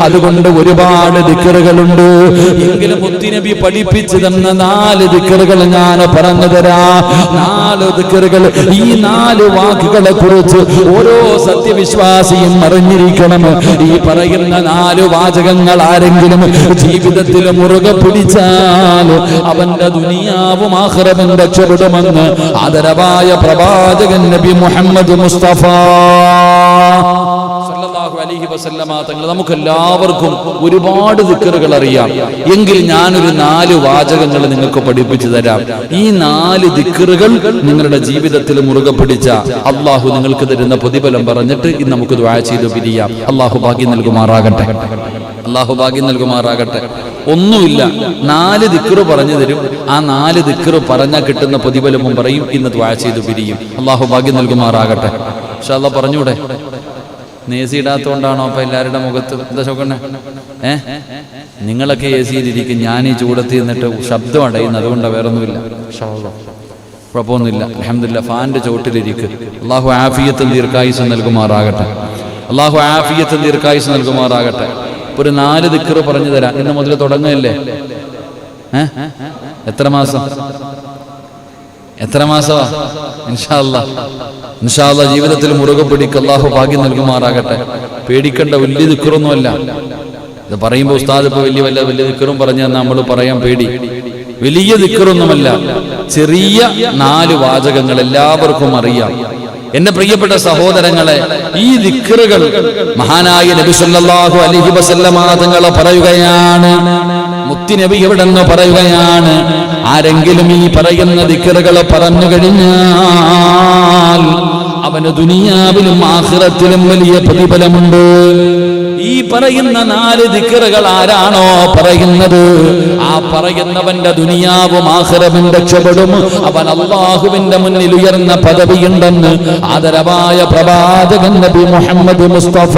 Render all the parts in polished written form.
അതുകൊണ്ട് ഒരുപാട് ദിക്റുകളുണ്ട്. എങ്കിലും മുത്തുനബി പഠിപ്പിച്ചു തന്ന 4 ദിക്റുകൾ ഞാൻ പറഞ്ഞു തരാം. 4 ദിക്റുകൾ. ഈ 4 വാക്കുകളെ കുറിച്ച് ഓരോ സത്യവിശ്വാസിയും അറിഞ്ഞിരിക്കണം. ഈ പറയുന്ന 4 വാചകങ്ങൾ ആരെങ്കിലും ജീവിതത്തിൽ മുറുകെ പിടിച്ചാൽ അവന്റെ ദുനിയാവും ആഖിറവും രക്ഷപ്പെടുമെന്ന് ആദരവായ പ്രവാചകൻ നബി മുഹമ്മദ് മുസ്തഫ സല്ലല്ലാഹു അലൈഹി വസല്ലമ തങ്ങൾ. നമുക്കെല്ലാവർക്കും ഒരുപാട് ദിക്റുകൾ അറിയാം. എങ്കിൽ ഞാനൊരു 4 വാചകങ്ങൾ നിങ്ങൾക്ക് പഠിപ്പിച്ചു തരാം. ഈ 4 ദിക്റുകൾ നിങ്ങളുടെ ജീവിതത്തിൽ മുറുകെ പിടിച്ച അള്ളാഹു നിങ്ങൾക്ക് തരുന്ന പ്രതിഫലം പറഞ്ഞിട്ട് ഇന്ന് നമുക്ക് ദുആ ചെയ്തു പിരിയാം. അള്ളാഹു ഭാഗ്യം നൽകുമാറാകട്ടെ. അള്ളാഹു ഭാഗ്യം നൽകുമാറാകട്ടെ. ഒന്നുമില്ല, 4 ദിക്റ് പറഞ്ഞു തരും. ആ 4 ദിക്റ് പറഞ്ഞാൽ കിട്ടുന്ന പ്രതിഫലവും പറയും. ഇന്ന് ദുആ ചെയ്തു പിരിയും. അള്ളാഹു ഭാഗ്യം നൽകുമാറാകട്ടെ. ഇൻഷാ അല്ലാഹ് പറഞ്ഞൂടെ? നേസി ഇടാത്തോണ്ടാണോ അപ്പൊ എല്ലാവരുടെ മുഖത്ത് എന്താ ചോക്കണേ? നിങ്ങളൊക്കെ ഏസിയിലിരിക്കും, ഞാൻ ഈ ചൂടത്ത് നിന്നിട്ട് ശബ്ദം അടയുന്നു. അതുകൊണ്ടാണ്, വേറൊന്നുമില്ല. കുഴപ്പമൊന്നുമില്ല. അൽഹംദുലില്ലാഹ്. ഫാനിന്റെ ചോട്ടിലിരിക്കും. അള്ളാഹു ആഫിയത്തും ദീർഘായുസ്സും നൽകുമാറാകട്ടെ. അള്ളാഹു ആഫിയത്തും ദീർഘായുസ്സും നൽകുമാറാകട്ടെ. ഒരു 4 ദിക്റ് പറഞ്ഞു തരാം. ഇന്ന് മുതൽ തുടങ്ങല്ലേ? എത്ര മാസം? ഇൻഷാ അല്ലാഹ് ജീവിതത്തിൽ മുറുകെ പിടിക്കുക. അല്ലാഹു ഭാഗ്യം നൽകുമാറാകട്ടെ. പേടിക്കേണ്ട, വലിയ ദിക്റൊന്നുമല്ല ഇത്. പറയുമ്പോൾ ഉസ്താദ് ഇപ്പൊ വലിയ ദിക്റും പറഞ്ഞാൽ നമ്മൾ പറയാൻ പേടി. വലിയ ദിക്റൊന്നുമല്ല, ചെറിയ 4 വാചകങ്ങൾ എല്ലാവർക്കും അറിയാം. എന്റെ പ്രിയപ്പെട്ട സഹോദരങ്ങളെ, ഈ ദിക്റുകൾ മഹാനായ നബി സല്ലല്ലാഹു അലൈഹി വസല്ലമ തങ്ങൾ പറയുകയാണ്. മുത്തുനബി എവിടെന്ന് പറയുകയാണ്, ആരെങ്കിലും ഈ പറയുന്ന ദിക്റുകൾ പറഞ്ഞു കഴിഞ്ഞാൽ അവന് ദുനിയാവിലും ആഖിറത്തിലും വലിയ പ്രതിഫലമുണ്ട്. ഈ പറയുന്ന 4 ദിക്റുകൾ ആരാണോ പറയുന്നത്, ആ പറയുന്നവന്റെ ദുനിയാവും ആഖിറവും രക്ഷപ്പെടും. അവൻ അല്ലാഹുവിന്റെ മുന്നിൽ ഉയർന്ന പദവിയുണ്ടെന്ന് ആദരവായ പ്രവാചകൻ നബി മുഹമ്മദ് മുസ്തഫ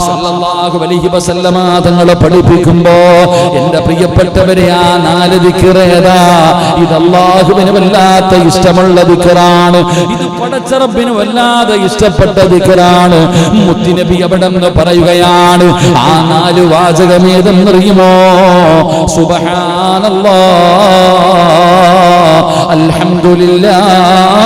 സല്ലല്ലാഹു അലൈഹി വസല്ലമ തങ്ങൾ പഠിപ്പിക്കുമ്പോ, എന്റെ പ്രിയപ്പെട്ടവരെ, ആ 4 ദിക്റ് ഏതാ? ഇത് അല്ലാഹുവിന് വല്ലാത്ത ഇഷ്ടമുള്ള ദിക്റാണ്. ഇത് പടച്ച റബ്ബിന് വല്ലാതെ ഇഷ്ടപ്പെട്ട ദിക്റാണ്. മുത്തുനബി അവിടെന്ന് പറയുകയാണ്, ആ 4 വാചകം ഏതെന്നറിയുമോ? സുബ്ഹാനല്ലാഹ്, അൽഹംദുലില്ലാഹ്,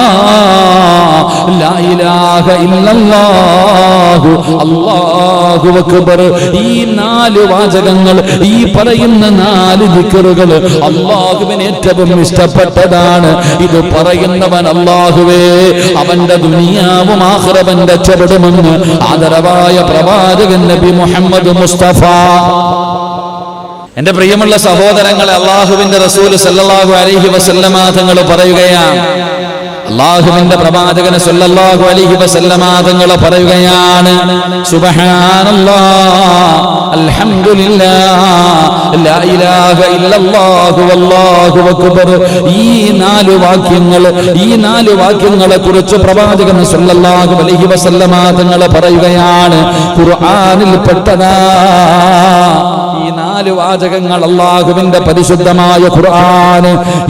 ലാ ഇലാഹ ഇല്ലല്ലാഹ്, അല്ലാഹു അക്ബർ. ഈ 4 വാചകങ്ങൾ, ഈ പറയുന്ന 4 ദിക്റുകൾ അല്ലാഹുവിന് ഏറ്റവും ഇഷ്ടപ്പെട്ടതാണ്. ഇത് പറയുന്നവൻ അല്ലാഹുവേ അവന്റെ ദുനിയാവും ആഖിറവും രക്ഷപ്പെടുമെന്ന് ആദരവായ പ്രവാചകൻ നബി മുഹമ്മദ് മുസ്തഫ. എന്റെ പ്രിയമുള്ള സഹോദരങ്ങളെ, അല്ലാഹുവിന്റെ റസൂൽ സല്ലല്ലാഹു അലൈഹി വസല്ലമ തങ്ങൾ പറയുകയാണ്, അല്ലാഹുവിന്റെ പ്രവാചകൻ സല്ലല്ലാഹു അലൈഹി വസല്ലമ തങ്ങൾ പറയുകയാണ്, സുബ്ഹാനല്ലാഹ്, അൽഹംദുലില്ലാഹ്, ലാ ഇലാഹ ഇല്ലല്ലാഹു, വല്ലാഹു അക്ബർ. ഈ 4 വാക്യങ്ങളെ കുറിച്ച് പ്രവാചകൻ സല്ലല്ലാഹു അലൈഹി വസല്ലമ തങ്ങൾ പറയുകയാണ്, ഖുർആനിൽ പെട്ടതാ. ഈ 4 വാചകങ്ങൾ അല്ലാഹുവിന്റെ പരിശുദ്ധമായ ഖുർആൻ.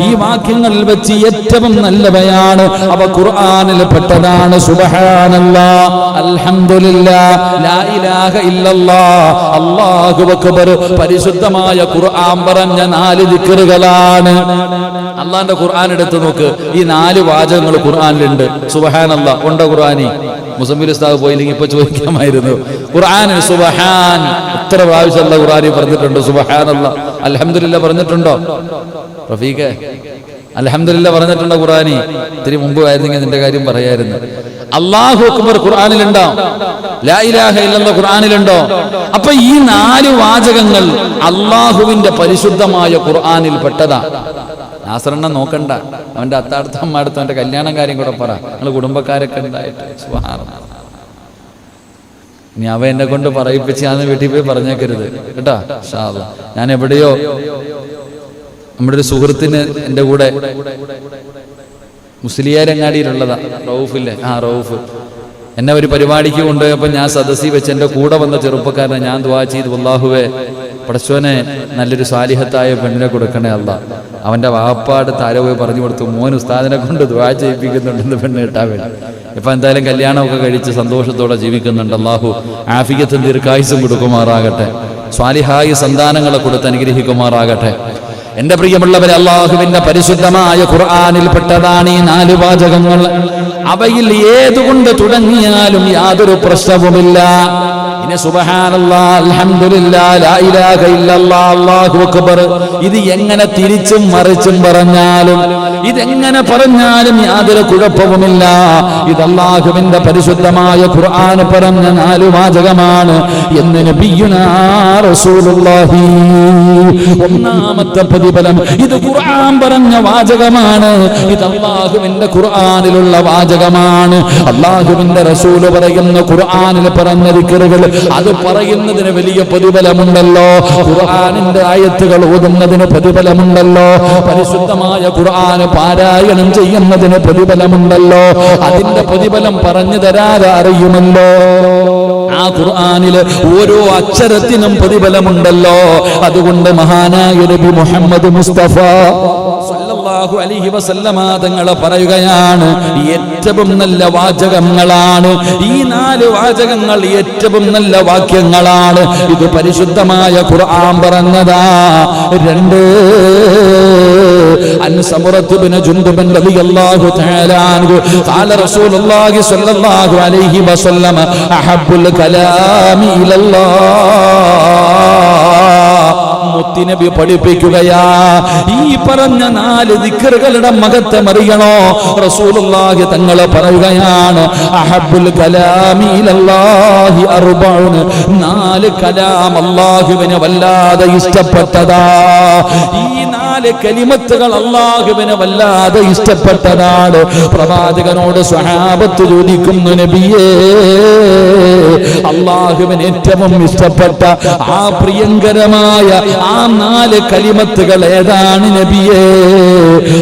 ഈ വാക്യങ്ങളിൽ വെച്ച് ഏറ്റവും നല്ലവയാണ്, അവ ഖുർആനിൽ പെട്ടതാണ്. സുബ്ഹാനല്ലാഹ്, അൽഹംദുലില്ലാഹ്, ലാ ഇലാഹ ഇല്ലല്ലാഹ്, അല്ലാഹു അക്ബർ. പരിശുദ്ധമായ ഖുർആൻ പറഞ്ഞ 4 ദിക്റുകളാണ്. അല്ലാഹുവിന്റെ ഖുർആൻ എടുത്തു നോക്ക്, ഈ 4 വാചകങ്ങൾ ഖുർആനിലുണ്ട്. സുബ്ഹാനല്ലാഹ് ഉണ്ടോ ഖുർആനി? മുസമ്മിൽ ഉസ്താദ് പോയില്ലെങ്കിൽ ഇപ്പൊ ചോദിക്കാമായിരുന്നു. ഖുർആനിൽ സുബ്ഹാൻ എത്ര പ്രാവശ്യം ഖുർആനിൽ പറഞ്ഞിട്ടുണ്ട്? സുബ്ഹാനല്ലാഹ്, അൽഹംദുലില്ലാഹ് പറഞ്ഞിട്ടുണ്ടോ? റഫീഖേ, അൽഹംദുലില്ലാഹ് പറഞ്ഞിട്ടുണ്ടോ ഖുർആനി? ഇത്തിരി മുമ്പ് ആയിരുന്നെങ്കിൽ നിന്റെ കാര്യം പറയായിരുന്നു. അല്ലാഹു അക്ബർ ഖുർആനിലുണ്ടോ? ലാ ഇലാഹ ഇല്ലല്ലാഹ് ഖുർആനിലുണ്ടോ? അപ്പൊ ഈ 4 വാചകങ്ങൾ അല്ലാഹുവിന്റെ പരിശുദ്ധമായ ഖുർആനിൽ പെട്ടതാ. നാസറണ്ണ നോക്കണ്ട, അവന്റെ അത്താടുത്തമ്മടുത്ത് അവന്റെ കല്യാണം കാര്യം കൂടെ പറ. നിങ്ങൾ കുടുംബക്കാരൊക്കെ ഉണ്ടായിട്ട് സുബ്ഹാനല്ലാഹ്. ഇനി അവ എന്നെ കൊണ്ട് പറയിപ്പിച്ച് ഞാൻ വീട്ടിൽ പോയി പറഞ്ഞേക്കരുത് കേട്ടാ. ഇൻഷാ അല്ലാഹ്. ഞാൻ എവിടെയോ നമ്മുടെ ഒരു സുഹൃത്തിന് എൻ്റെ കൂടെ മുസ്ലിയാരങ്ങാടിയിലുള്ളതാ, റൌഫില്ലേ, റൌഫ് എന്നെ ഒരു പരിപാടിക്ക് കൊണ്ടുപോയപ്പോൾ ഞാൻ സദസ്സിൽ വെച്ച് എൻ്റെ കൂടെ വന്ന ചെറുപ്പക്കാരനെ ഞാൻ ദുആ ചെയ്തു, അല്ലാഹുവേ പടച്ചോനെ നല്ലൊരു സാലിഹത്തായ പെണ്ണിനെ കൊടുക്കണേ അല്ലാ. അവൻ്റെ വാപ്പാട് താര പോയി പറഞ്ഞു കൊടുത്തു, മോൻ ഉസ്താദിനെ കൊണ്ട് ദുആ ചെയ്യിപ്പിക്കുന്നുണ്ടെന്ന് പെണ്ണ് കിട്ടാൻ വേണ്ടി. ഇപ്പം എന്തായാലും കല്യാണമൊക്കെ കഴിച്ച് സന്തോഷത്തോടെ ജീവിക്കുന്നുണ്ട്. അല്ലാഹു ആഫിയത്തും ദീർഘായുസ്സും കൊടുക്കുമാറാകട്ടെ. സ്വാലിഹായ സന്താനങ്ങളെ കൊടുത്ത് അനുഗ്രഹിക്കുമാറാകട്ടെ. എന്റെ പ്രിയമുള്ളവരെ, അല്ലാഹുവിന്റെ പരിശുദ്ധമായ ഖുർആനിൽപ്പെട്ടതാണ് ഈ 4 വാചകങ്ങൾ. അവയിൽ ഏതുകൊണ്ട് തുടങ്ങിയാലും യാതൊരു പ്രശ്നവുമില്ല. ഇനി സുബ്ഹാനല്ലാഹ്, അൽഹംദുലില്ലാഹ്, ലാ ഇലാഹ ഇല്ലല്ലാഹ്, അല്ലാഹു അക്ബർ, ഇത് എങ്ങനെ തിരിച്ചും മറിച്ചും പറഞ്ഞാലും, ഇതെങ്ങനെ പറഞ്ഞാലും യാതൊരു കുഴപ്പവുമില്ല. ഇത് അല്ലാഹുവിന്റെ പരിശുദ്ധമായ ഖുർആൻ പറഞ്ഞ 4 വാചകമാണ് എന്ന് നബിയുനാ റസൂലുള്ളാഹി. ഒന്നാമത്തെ പ്രതിഫലം, ഇത് ഖുർആൻ പറഞ്ഞ വാചകമാണ്. ഇത് അല്ലാഹുവിന്റെ ഖുർആനിലുള്ള വാചകമാണ്. അല്ലാഹുവിന്റെ റസൂൽ പറയുന്ന ഖുർആനിൽ പറഞ്ഞ ദിക്റുകൾ, അത് പറയുന്നതിന് വലിയ പ്രതിഫലമുണ്ടല്ലോ. ഖുർആനിന്റെ ആയത്തുകൾ ഓതുന്നതിന് പ്രതിഫലമുണ്ടല്ലോ. പരിശുദ്ധമായ ഖുർആൻ പാരായണം ചെയ്യുന്നതിന് പ്രതിഫലമുണ്ടല്ലോ. അതിന്റെ പ്രതിഫലം പറഞ്ഞു തരാതെ അറിയുമല്ലോ. ആ ഖുർആനിലെ ഓരോ അക്ഷരത്തിനും പ്രതിഫലമുണ്ടല്ലോ. അതുകൊണ്ട് മഹാനായ നബി മുഹമ്മദ് മുസ്തഫ സല്ലല്ലാഹു അലൈഹി വസല്ലമ തങ്ങൾ പറയുകയാണ്, ഏറ്റവും നല്ല വാചകങ്ങളാണ് ഈ 4 വാചകങ്ങൾ, ഏറ്റവും നല്ല വാക്യങ്ങളാണ്. ഇത് പരിശുദ്ധമായ ഖുർആൻ പറഞ്ഞതാ. 2 അൻ സമറത്ത് ബിൻ ജുൻദുബ് റളിയല്ലാഹു തആല അൻഹു ഖാല റസൂലുള്ളാഹി സ്വല്ലല്ലാഹു അലൈഹി വസല്ലം അഹബ്ബുൽ കലാമി ഇലല്ലാഹ്. മുത്തുനബി പഠിപ്പിക്കുകയാ, ഈ പറഞ്ഞ 4 ദിക്റുകളുടെ മഹത്വം അറിയണോ? റസൂലുള്ളാഹി തങ്ങൾ പറയുകയാണ്, അഹബ്ബുൽ കലാമി ഇലല്ലാഹി അർബഉൻ, 4 കലാം അല്ലാഹുവിനെ വല്ലാതെ ഇഷ്ടപ്പെട്ടതാ. ഈ 4 കലിമത്തുകൾ അല്ലാഹുവിനെ വല്ലാതെ ഇഷ്ടപ്പെട്ടതാണ്. പ്രവാചകനോട് സ്വഹാബത്ത് ചോദിക്കുന്നു, നബിയേ, അല്ലാഹുവിന് ഏറ്റവും ഇഷ്ടപ്പെട്ട ആ പ്രിയങ്കരമായ ആ 4 കലിമത്തുകൾ ഏതാണ് നബിയേ?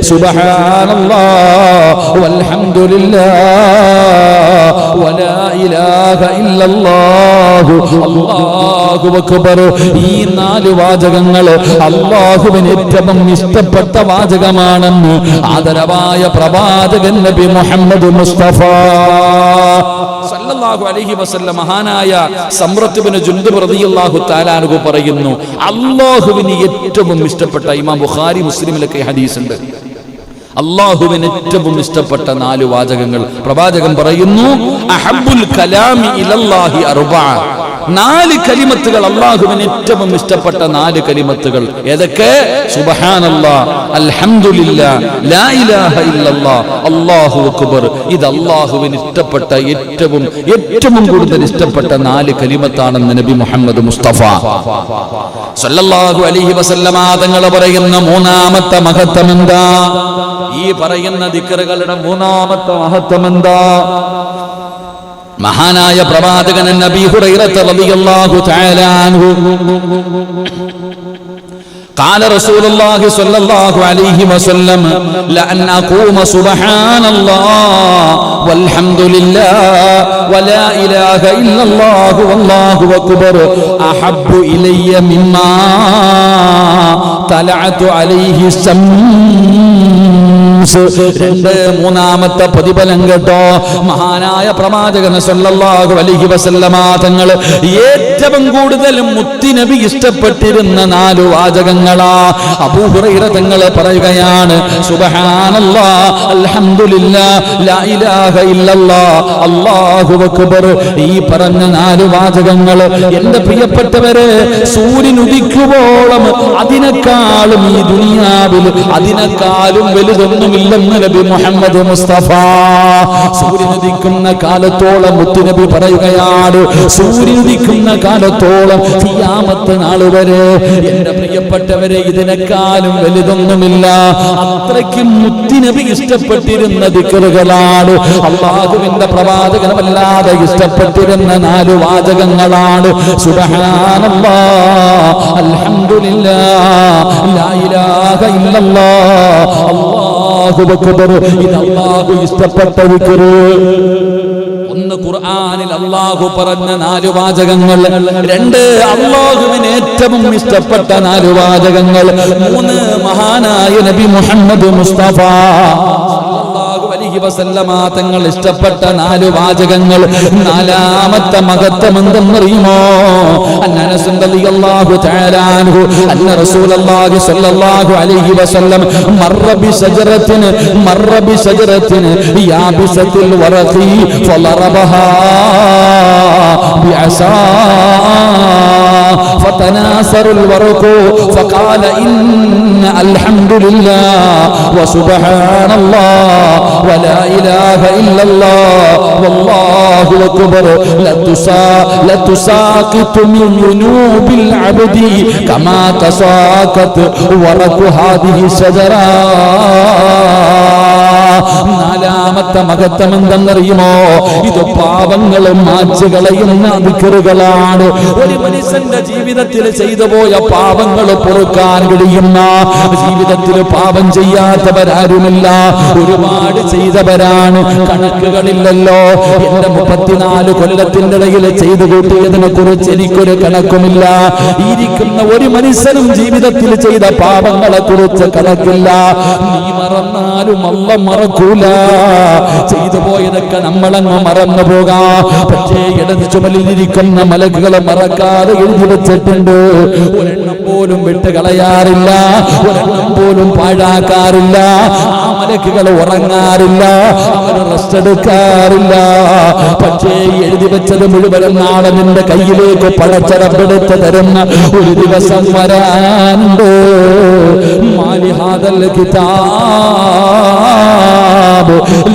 സുബ്ഹാനല്ലാഹ് വൽഹംദുലില്ലാഹ് വലാ ഇലാഹ ഇല്ലല്ലാഹ് അല്ലാഹു അക്ബർ. ഈ 4 വാചകങ്ങൾ അല്ലാഹുവിന് ഏറ്റവും ഇഷ്ടപ്പെട്ട വാചകമാണെന്ന് ആദരവായ പ്രവാചകൻ നബി മുഹമ്മദ് മുസ്തഫ സല്ലല്ലാഹു അലൈഹി വസല്ലം മഹാനായ സമ്രത്ത് ബിൻ ജുൻദുബ് റളിയല്ലാഹു തആല അൻഹു പറയുന്നു, അല്ലാഹുവിന് ഏറ്റവും ഇഷ്ടപ്പെട്ട, ഇമാം ബുഖാരി മുസ്ലിമിലൊക്കെ ഹദീസ് ഉണ്ട്, അല്ലാഹുവിന് ഏറ്റവും ഇഷ്ടപ്പെട്ട 4 വാചകങ്ങൾ പ്രവാചകൻ പറയുന്നു, അഹബ്ബുൽ കലാമി ഇലല്ലാഹി അർബഅ, 4 കലിമത്തുകൾ അല്ലാഹുവിന് ഏറ്റവും ഇഷ്ടപ്പെട്ട 4 കലിമത്തുകൾ ഏതൊക്കെ? സുബ്ഹാനല്ലാഹ്, അൽഹംദുലില്ലാഹ്, ലാ ഇലാഹ ഇല്ലല്ലാഹ്, അല്ലാഹു അക്ബർ. ഇത് അല്ലാഹുവിന് ഇഷ്ടപ്പെട്ട ഏറ്റവും കൂടുതൽ ഇഷ്ടപ്പെട്ട 4 കലിമത്താണെന്ന് നബി മുഹമ്മദ് മുസ്തഫ സല്ലല്ലാഹു അലൈഹി വസല്ലമ തങ്ങൾ പറയുന്ന 3ാമത്തെ മഹത്വം എന്താ? ഈ പറയുന്ന ദിക്റുകളുടെ 3ാമത്തെ മഹത്വം എന്താ? മഹാനായ പ്രവാചകൻ നബി ഹുറൈറ റളിയല്ലാഹു തആല അൻഹു قال رسول الله صلى الله عليه وسلم لأن أقوم سبحان الله والحمد لله ولا إله إلا الله والله أكبر أحب إلي مما طلعت عليه الشمس. 3ാമത്തെ പ്രതിഫലം കേട്ടോ. മഹാനായ പ്രവാചകൻ സല്ലല്ലാഹു അലൈഹി വസല്ലമ തങ്ങൾ ഏറ്റവും കൂടുതൽ മുത്തുനബി ഇഷ്ടപ്പെട്ടിരുന്ന 4 വാചകങ്ങളാ. അബൂ ഹുറൈറ തങ്ങൾ പറയുകയാണ്, സുബ്ഹാനല്ലാഹ്, അൽഹംദുലില്ലാഹ്, ലാ ഇലാഹ ഇല്ലല്ലാഹ്, അല്ലാഹു അക്ബർ. ഈ പറഞ്ഞ 4 വാചകങ്ങൾ എന്റെ പ്രിയപ്പെട്ടവരെ, സൂര്യൻ ഉദിക്കുവോളം അതിനേക്കാളും ഈ ദുനിയാവിൽ അതിനേക്കാളും വലുതൊന്നുമില്ലെന്ന് നബി മുഹമ്മദ് മുസ്തഫ. സൂര്യൻ ഉദിക്കുന്ന കാലത്തോളം മുത്തുനബി പറയുകയാണ്, സൂര്യൻ ഉദിക്കുന്ന കാലത്തോളം ഖിയാമത്ത് നാൾ വരെ എന്റെ പ്രിയപ്പെട്ടവരെ ഇതിനേക്കാളും വലുതൊന്നുമില്ല. അത്രയ്ക്കും മുത്തുനബി ഇഷ്ടപ്പെട്ടിരുന്ന ദിക്റുകളാണ്, അല്ലാഹുവിന്റെ പ്രവാചകൻ വല്ലാതെ ഇഷ്ടപ്പെട്ടിരുന്ന 4 വാചകങ്ങളാണ്. സുബ്ഹാനല്ലാഹ്, അൽഹംദുലില്ലാഹ്, ലാ ഇലാഹ ഇല്ലല്ലാഹ്, അല്ലാഹു അക്ബർ. ഇത് അല്ലാഹു ഇഷ്ടപ്പെട്ട ദിക്റ്. ഒന്ന് ഖുർആനിൽ അല്ലാഹു പറഞ്ഞ 4 വാചകങ്ങൾ, 2 അല്ലാഹുവിന് ഏറ്റവും ഇഷ്ടപ്പെട്ട 4 വാചകങ്ങൾ, 3 മഹാനായ നബി മുഹമ്മദ് മുസ്തഫ സല്ലല്ലാഹു അലൈഹി അലൈഹി വസല്ലമ തങ്ങൾ ഇഷ്ടപ്പെട്ട 4 വാചകങ്ങൾ. നാലാമത്തെ മഹത്വം എന്തെന്നറിയുമോ? അനസ് റളിയല്ലാഹു തആല അൻഹു അന്ന റസൂലുള്ളാഹി സ്വല്ലല്ലാഹു അലൈഹി വസല്ലം മർറ ബിശജറത്തിൻ യാബിസത്തിൽ വറഖി ഫളറബഹാ ബിഅസാ فتناثر الورق فقال إن الحمد لله وسبحان الله ولا إله إلا الله والله أكبر لتساقط من ذنوب العبد كما تساقط ورق هذه الشجرة. നാലാമത്തെ മഹത്വം എന്തെന്നറിയുമോ? ഇത് പാപങ്ങളും മാച്ചുകളയുന്ന ദിക്റുകളാണ്. ഒരു മനുഷ്യന്റെ ജീവിതത്തിൽ ചെയ്തു പോയ പാപങ്ങൾ പൊറുക്കാൻ കഴിയുന്ന, ജീവിതത്തിൽ പാപം ചെയ്യാത്തവരാരുമില്ല, ഒരുപാട് ചെയ്തവരാണ്, കണക്കുകളില്ലല്ലോ. എന്റെ 34 കൊല്ലത്തിന്റെ ഇടയിൽ ചെയ്തു കൂട്ടിയതിനെ കുറിച്ച് എനിക്കൊരു കണക്കുമില്ല. ഇരിക്കുന്ന ഒരു മനുഷ്യനും ജീവിതത്തിൽ ചെയ്ത പാപങ്ങളെ കുറിച്ച് കണക്കില്ല. നീ മറന്നാലും അല്ല മറക്കൂല. ചെയ്തു പോയതൊക്കെ നമ്മളങ്ങ് മറന്നു പോകാം. പക്ഷേ ഇടത് ചുമലിലിരിക്കുന്ന മലക്കുകളെ മറക്കാതെ എഴുതി വെച്ചിട്ടുണ്ട്. ഒരെണ്ണം പോലും വിട്ട് കളയാറില്ല, ഒരെണ്ണം പോലും പാഴാക്കാറില്ല. ആ മലക്കുകൾ ഉറങ്ങാറില്ല, അവർ റെസ്റ്റ് എടുക്കാറില്ല. പക്ഷേ എഴുതി വെച്ചത് മുഴുവൻ നാളെ നിന്റെ കയ്യിലേക്ക് പടച്ചറപ്പെടുത്ത് തരുന്ന ഒരു ദിവസം വരാനുണ്ട്. മാലിഹാദൽ കിതാബ്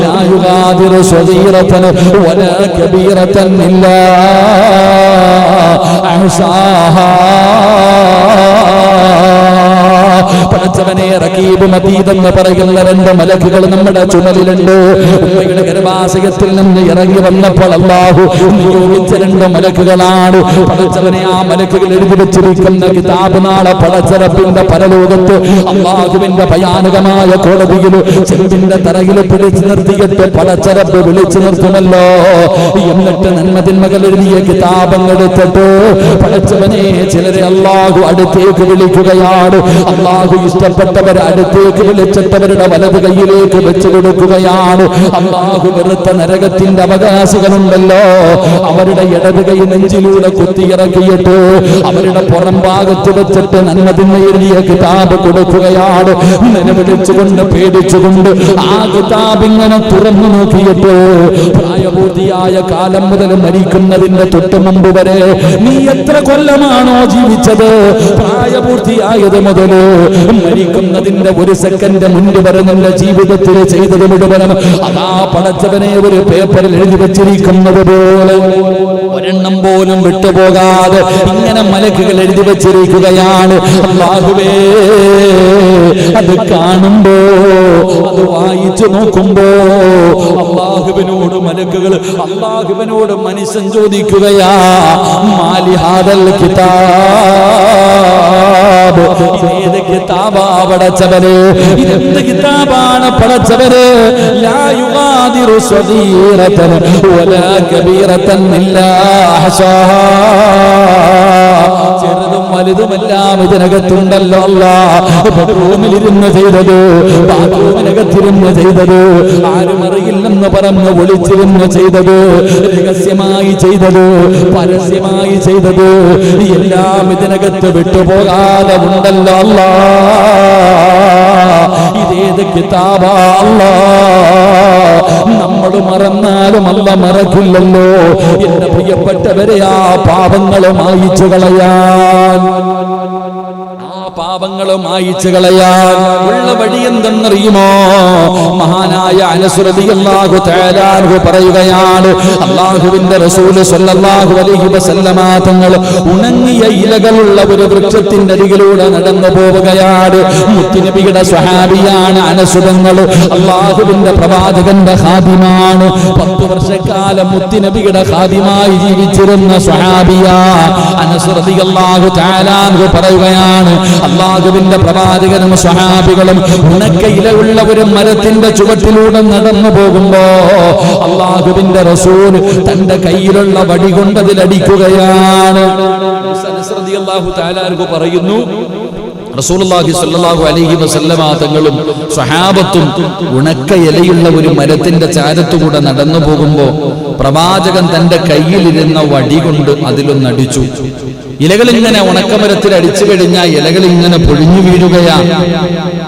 ലാ യുഗാദിറു സഗീറതൻ വലാ കബീറതൻ ഇല്ലാ അഹ്സാഹാ. പടച്ചവനെ റഖീബും അതീദ് എന്ന് പറയുന്ന 2 മലക്കുകൾ നമ്മുടെ ചുമലിലുണ്ട്. ഉമ്മയുടെ ഗർഭാശയത്തിൽ നിന്ന് ഇറങ്ങി വന്നപ്പോൾ അല്ലാഹു നിയോഗിച്ച 2 മലക്കുകളാണ്. പടച്ചവനെ ആ മലക്കുകൾ എഴുതി വെച്ചിരിക്കുന്ന കിതാബ് നാളെ പടച്ചറപ്പിന്റെ പരലോകത്ത് അല്ലാഹുവിന്റെ ഭയാനകമായ കോടതിയിൽ ചെമ്പിന്റെ തറയിൽ പിടിച്ചു നിർത്തിയിട്ട് പടച്ചറപ്പ് വിളിച്ചു നിർത്തുമല്ലോ. എന്നിട്ട് നന്മതിന്മകൾ എഴുതിയ കിതാബം എടുത്തിട്ട് പടച്ചവനെ ചിലരെ അല്ലാഹു അടുത്തേക്ക് വിളിക്കുകയാണ്. അല്ലാഹു ഇഷ്ടപ്പെട്ടവരെ അടുത്തേക്ക് വിളിച്ചിട്ടവരുടെ വലത് കൈയിലേക്ക് വെച്ചു കൊടുക്കുകയാണ്. അല്ലാഹു വെറുത്ത നരകത്തിന്റെ അവകാശികളുണ്ടല്ലോ, അവരുടെ ഇടത് കൈ നെഞ്ചിലൂടെ കുത്തിയിറക്കിയിട്ട് അവരുടെ പുറം ഭാഗത്ത് വെച്ചിട്ട് നന്മതിന്മ എഴുതിയ കിതാബ് കൊടുക്കുകയാണ്. നിലവിളിച്ചുകൊണ്ട് പേടിച്ചുകൊണ്ട് ആ കിതാബ് ഇങ്ങനെ തുറന്നു നോക്കിയിട്ട് പ്രായപൂർത്തിയായ കാലം മുതൽ മരിക്കുന്നതിന്റെ തൊട്ട് മുമ്പ് വരെ നീ എത്ര കൊല്ലമാണോ ജീവിച്ചത്, പ്രായപൂർത്തിയായത് മുതൽ മരിക്കുന്നതിന്റെ 1 സെക്കൻഡ് മുൻപ് വരെ നിന്റെ ജീവിതത്തിൽ ചെയ്തത് മുഴുവനും അതാ പടച്ചവനെ ഒരു പേപ്പറിൽ എഴുതി വെച്ചിരിക്കുന്നത് പോലെ ഒരെണ്ണം പോലും വിട്ടുപോകാതെ ഇങ്ങനെ മലക്കുകൾ എഴുതി വെച്ചിരിക്കുകയാണ്. അല്ലാഹുവേ, അത് കാണുമ്പോ, അത് വായിച്ചു നോക്കുമ്പോ അല്ലാഹുവിനോട് മലക്കുകൾ, അല്ലാഹുവിനോട് മനുഷ്യൻ ചോദിക്കുകയാ, മാലിഹാദൽ കിതാബ്, ഇതേത് കിതാബാ പടച്ചവനെ, ഇതെന്ത് കിതാബാണ് പടച്ചവനെ? ലാ യുഗാദിറു സഗീറതൻ വലാ കബീറതൻ ഇല്ലാ അഹ്സാഹാ. ചെറുതും വലുതുമെല്ലാം ഇതിനകത്തുണ്ടല്ലോ. അല്ലാഹ് ബെഡ്റൂമിലിരുന്ന് ചെയ്തത്, ബാത്റൂമിനകത്തിരുന്ന് ചെയ്തത്, ആരും അറിയില്ലെന്ന് പറഞ്ഞ് ഒളിച്ചിരുന്ന് ചെയ്തത്, രഹസ്യമായി ചെയ്തത്, പരസ്യമായി ചെയ്തത്, എല്ലാം ഇതിനകത്ത് വിട്ടുപോകാതെ ഉണ്ടല്ലോ. അല്ലാഹ് ഇതേത് കിതാബാ അല്ലാഹ്? നമ്മൾ മറന്നാലും അല്ല മറക്കില്ലല്ലോ. എന്റെ പ്രിയപ്പെട്ടവരെ, ആ പാപങ്ങളും മായിച്ചു കളയാൻ, പാപങ്ങളും മായിച്ചു കളയാൻ ഉള്ള വഴി എന്തെന്നറിയുമോ? മഹാനായ അനസ് റളിയല്ലാഹു തആല അൻഹു പറയുകയാണ്, അല്ലാഹുവിന്റെ റസൂൽ സ്വല്ലല്ലാഹു അലൈഹി വസല്ലമ തങ്ങൾ ഉണങ്ങിയ ഇലകളുള്ള ഒരു വൃക്ഷത്തിന്റെ അരികിലൂടെ നടന്നു പോവുകയാണ്. മുത്തുനബിയുടെ സ്വഹാബിയാണ് അനസ് തങ്ങൾ. അല്ലാഹുവിന്റെ പ്രവാചകന്റെ ഖാദിമാണ്. 10 വർഷക്കാലം മുത്തുനബിയുടെ ഖാദിമായി ജീവിച്ചിരുന്ന സ്വഹാബിയാ അനസ് റളിയല്ലാഹു തആല അൻഹു പറയുകയാണ്, അല്ലാഹുവിന്റെ പ്രവാചകനും സ്വഹാബികളും ഉണക്കയിലുള്ള ഒരു മരത്തിന്റെ ചുവട്ടിലൂടെ നടന്നു പോകുമ്പോ അല്ലാഹുവിന്റെ റസൂൽ തന്റെ കയ്യിലുള്ള വടി കൊണ്ടതിലടിക്കുകയാണ്. അനസ് റളിയല്ലാഹു തആല അൻഹു പറയുന്നു, റസൂലുള്ളാഹി സ്വല്ലല്ലാഹു അലൈഹി വസല്ലമ തങ്ങളും സ്വഹാബത്തും ഉണക്ക ഇലയുള്ള ഒരു മരത്തിന്റെ ചാരത്തുകൂടെ നടന്നു പോകുമ്പോ പ്രവാചകൻ തന്റെ കയ്യിലിരുന്ന വടി കൊണ്ട് അതിലൊന്നടിച്ചു. ഇലകൾ ഇങ്ങനെ ഉണക്കമരത്തിൽ അടിച്ചു കഴിഞ്ഞാൽ ഇലകൾ ഇങ്ങനെ പൊഴിഞ്ഞു വീഴുകയാ.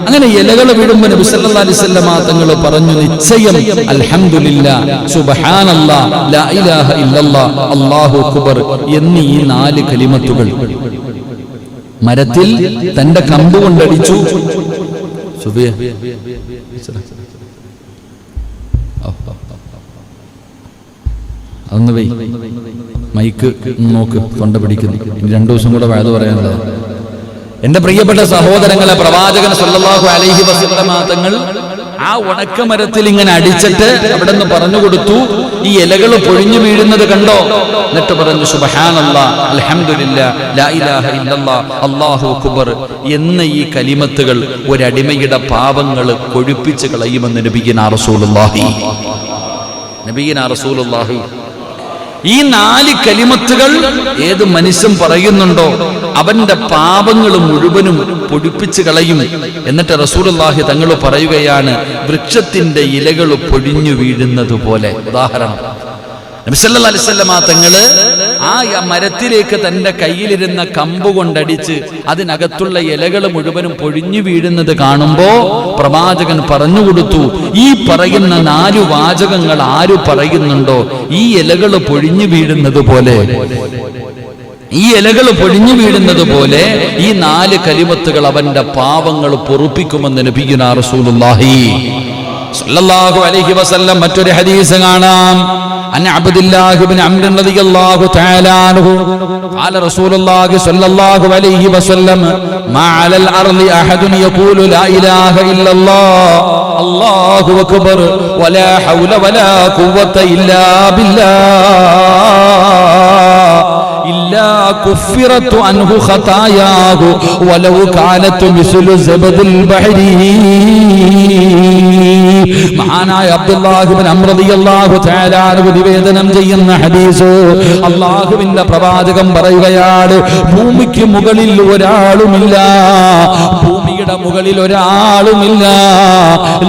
അങ്ങനെ ഇലകൾ വീഴുമ്പോ നബി സല്ലല്ലാഹു അലൈഹി വസല്ലമ തങ്ങൾ പറഞ്ഞു, നിശ്ചയം അൽഹംദുലില്ലാഹ്, സുബ്ഹാനല്ലാഹ്, ലാ ഇലാഹ ഇല്ലല്ലാഹ്, അല്ലാഹു അക്ബർ എന്നീ 4 കലിമത്തുകൾ മരത്തിൽ തന്റെ കമ്പ് കൊണ്ടടിച്ചു. അതൊന്ന് വൈ മൈക്ക് നോക്ക്, തൊണ്ട പിടിക്കുന്നു. ഇനി 2 ദിവസം കൂടെ വയത് പറയാനുള്ളത്. എന്റെ പ്രിയപ്പെട്ട സഹോദരങ്ങളെ, പ്രവാചകൻ സല്ലല്ലാഹു അലൈഹി വസല്ലമ തങ്ങൾ ആ ഉണക്കമരത്തിൽ ഇങ്ങനെ അടിച്ചിട്ട് അവിടെ നിന്ന് പറഞ്ഞു കൊടുത്തു, ഈ ഇലകൾ പൊഴിഞ്ഞു വീഴുന്നത് കണ്ടോ? എന്നിട്ട് പറഞ്ഞു, സുബ്ഹാനല്ലാഹ്, അൽഹംദുലില്ലാഹ്, ലാ ഇലാഹ ഇല്ലല്ലാഹ്, അല്ലാഹു അക്ബർ എന്ന ഈ കലിമത്തുകൾ ഒരടിമയുടെ പാപങ്ങൾ കൊഴുപ്പിച്ച് കളയുമെന്ന് നബിയിനാ റസൂലുള്ളാഹി. ഈ 4 കലിമത്തുകൾ ഏത് മനുഷ്യൻ പറയുന്നുണ്ടോ അവന്റെ പാപങ്ങൾ മുഴുവനും പൊടിപ്പിച്ച് കളയും. എന്നിട്ട് റസൂലുള്ളാഹി തങ്ങൾ പറയുകയാണ്, വൃക്ഷത്തിന്റെ ഇലകൾ പൊഴിഞ്ഞു വീഴുന്നത് പോലെ. ഉദാഹരണം, നബി സല്ലല്ലാഹു അലൈഹി വസല്ലമ തങ്ങള് ആ മരത്തിലേക്ക് തന്റെ കയ്യിലിരുന്ന കമ്പ് കൊണ്ടടിച്ച് അതിനകത്തുള്ള ഇലകൾ മുഴുവനും പൊഴിഞ്ഞു വീഴുന്നത് കാണുമ്പോ പ്രവാചകൻ പറഞ്ഞു കൊടുത്തു, ഈ പറയുന്ന 4 വാചകങ്ങൾ ആര് പറയുന്നുണ്ടോ ഈ ഇലകൾ പൊഴിഞ്ഞു വീഴുന്നത് പോലെ, ഈ ഇലകൾ പൊഴിഞ്ഞു വീഴുന്നത് പോലെ ഈ 4 കലിമത്തുകൾ അവന്റെ പാപങ്ങൾ പൊറുപ്പിക്കുമെന്ന് നബിയുനാ റസൂലുള്ളാഹി സ്വല്ലല്ലാഹു അലൈഹി വസല്ലം. മറ്റൊരു ഹദീസ് കാണാം, അൻ അബ്ദുല്ലാഹി ഇബ്നു അംർ റളിയല്ലാഹു തആല അൻഹു ഖാല റസൂലുള്ളാഹി സ്വല്ലല്ലാഹു അലൈഹി വസല്ലം, മാ അലൽ അർളി അഹദുൻ യഖൂലു ലാ ഇലാഹ ഇല്ലല്ലാഹ് അല്ലാഹു അക്ബർ വലാ ഹൗല വലാ ഖുവത ഇല്ലാ ബില്ലാഹ് ഇല്ലാ കുഫിറതു അൻഹു ഖതായാഹു വലൗ കാനതു മിസ്ലു സബദിൽ ബഹരി. മഹാനായ അബ്ദുല്ലാഹി ഇബ്നു അംർ റളിയല്ലാഹു തആല അൻഹു നിവേദനം ചെയ്യുന്ന ഹദീസ്, അല്ലാഹുവിന്റെ പ്രവാചകൻ പറയുകയാണ്, ഭൂമിക്ക് മുകളിൽ ഒരാളുമില്ല, ഭൂമിയുടെ മുകളിൽ ഒരാളുമില്ല,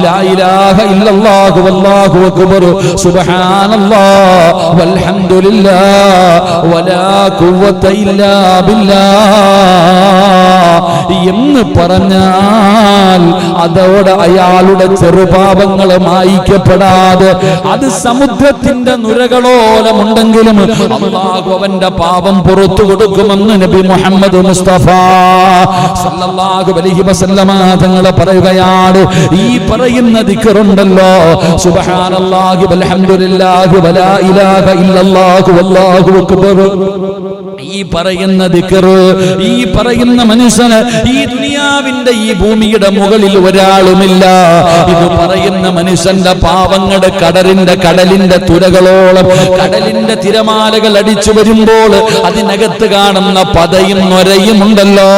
ലാ ഇലാഹ ഇല്ലല്ലാഹു വല്ലാഹു അക്ബർ സുബ്ഹാനല്ലാഹ് വൽഹംദുലില്ലാഹ് വലാ ഖുവത ഇല്ലാ ബില്ലാഹ് എന്ന് പറഞ്ഞാൽ അതോടെ അയാളുടെ ചെറുപാപങ്ങൾ മായ്ക്കപ്പെടാതെ അത് സമുദ്രത്തിന്റെ നുരകളോലമുണ്ടെങ്കിലും അല്ലാഹു അവന്റെ പാപം പുറത്തു കൊടുക്കുമെന്ന് നബി മുഹമ്മദ് മുസ്തഫ സല്ലല്ലാഹു അലൈഹി വസല്ലമ തങ്ങൾ പറയുകയാണ്. ഈ പറയുന്ന ദിക്റുണ്ടല്ലോ, സുബ്ഹാനല്ലാഹി വൽഹംദുലില്ലാഹി വലാ ഇലാഹ ഇല്ലല്ലാഹു വല്ലാഹു അക്ബർ, ഈ പറയുന്ന ദിക്ർ, ഈ പറയുന്ന മനുഷ്യന് ഈ ദുനിയാവിന്റെ ഈ ഭൂമിയുടെ മുകളിൽ ഒരാളുമില്ല. ഇത് പറയുന്ന മനുഷ്യന്റെ പാവങ്ങളുടെ കടലിന്റെ തുരകളോളം കടലിന്റെ തിരമാലകൾ അടിച്ചു വരുമ്പോൾ അതിനകത്ത് കാണുന്ന പതയും നൊരയും ഉണ്ടല്ലോ,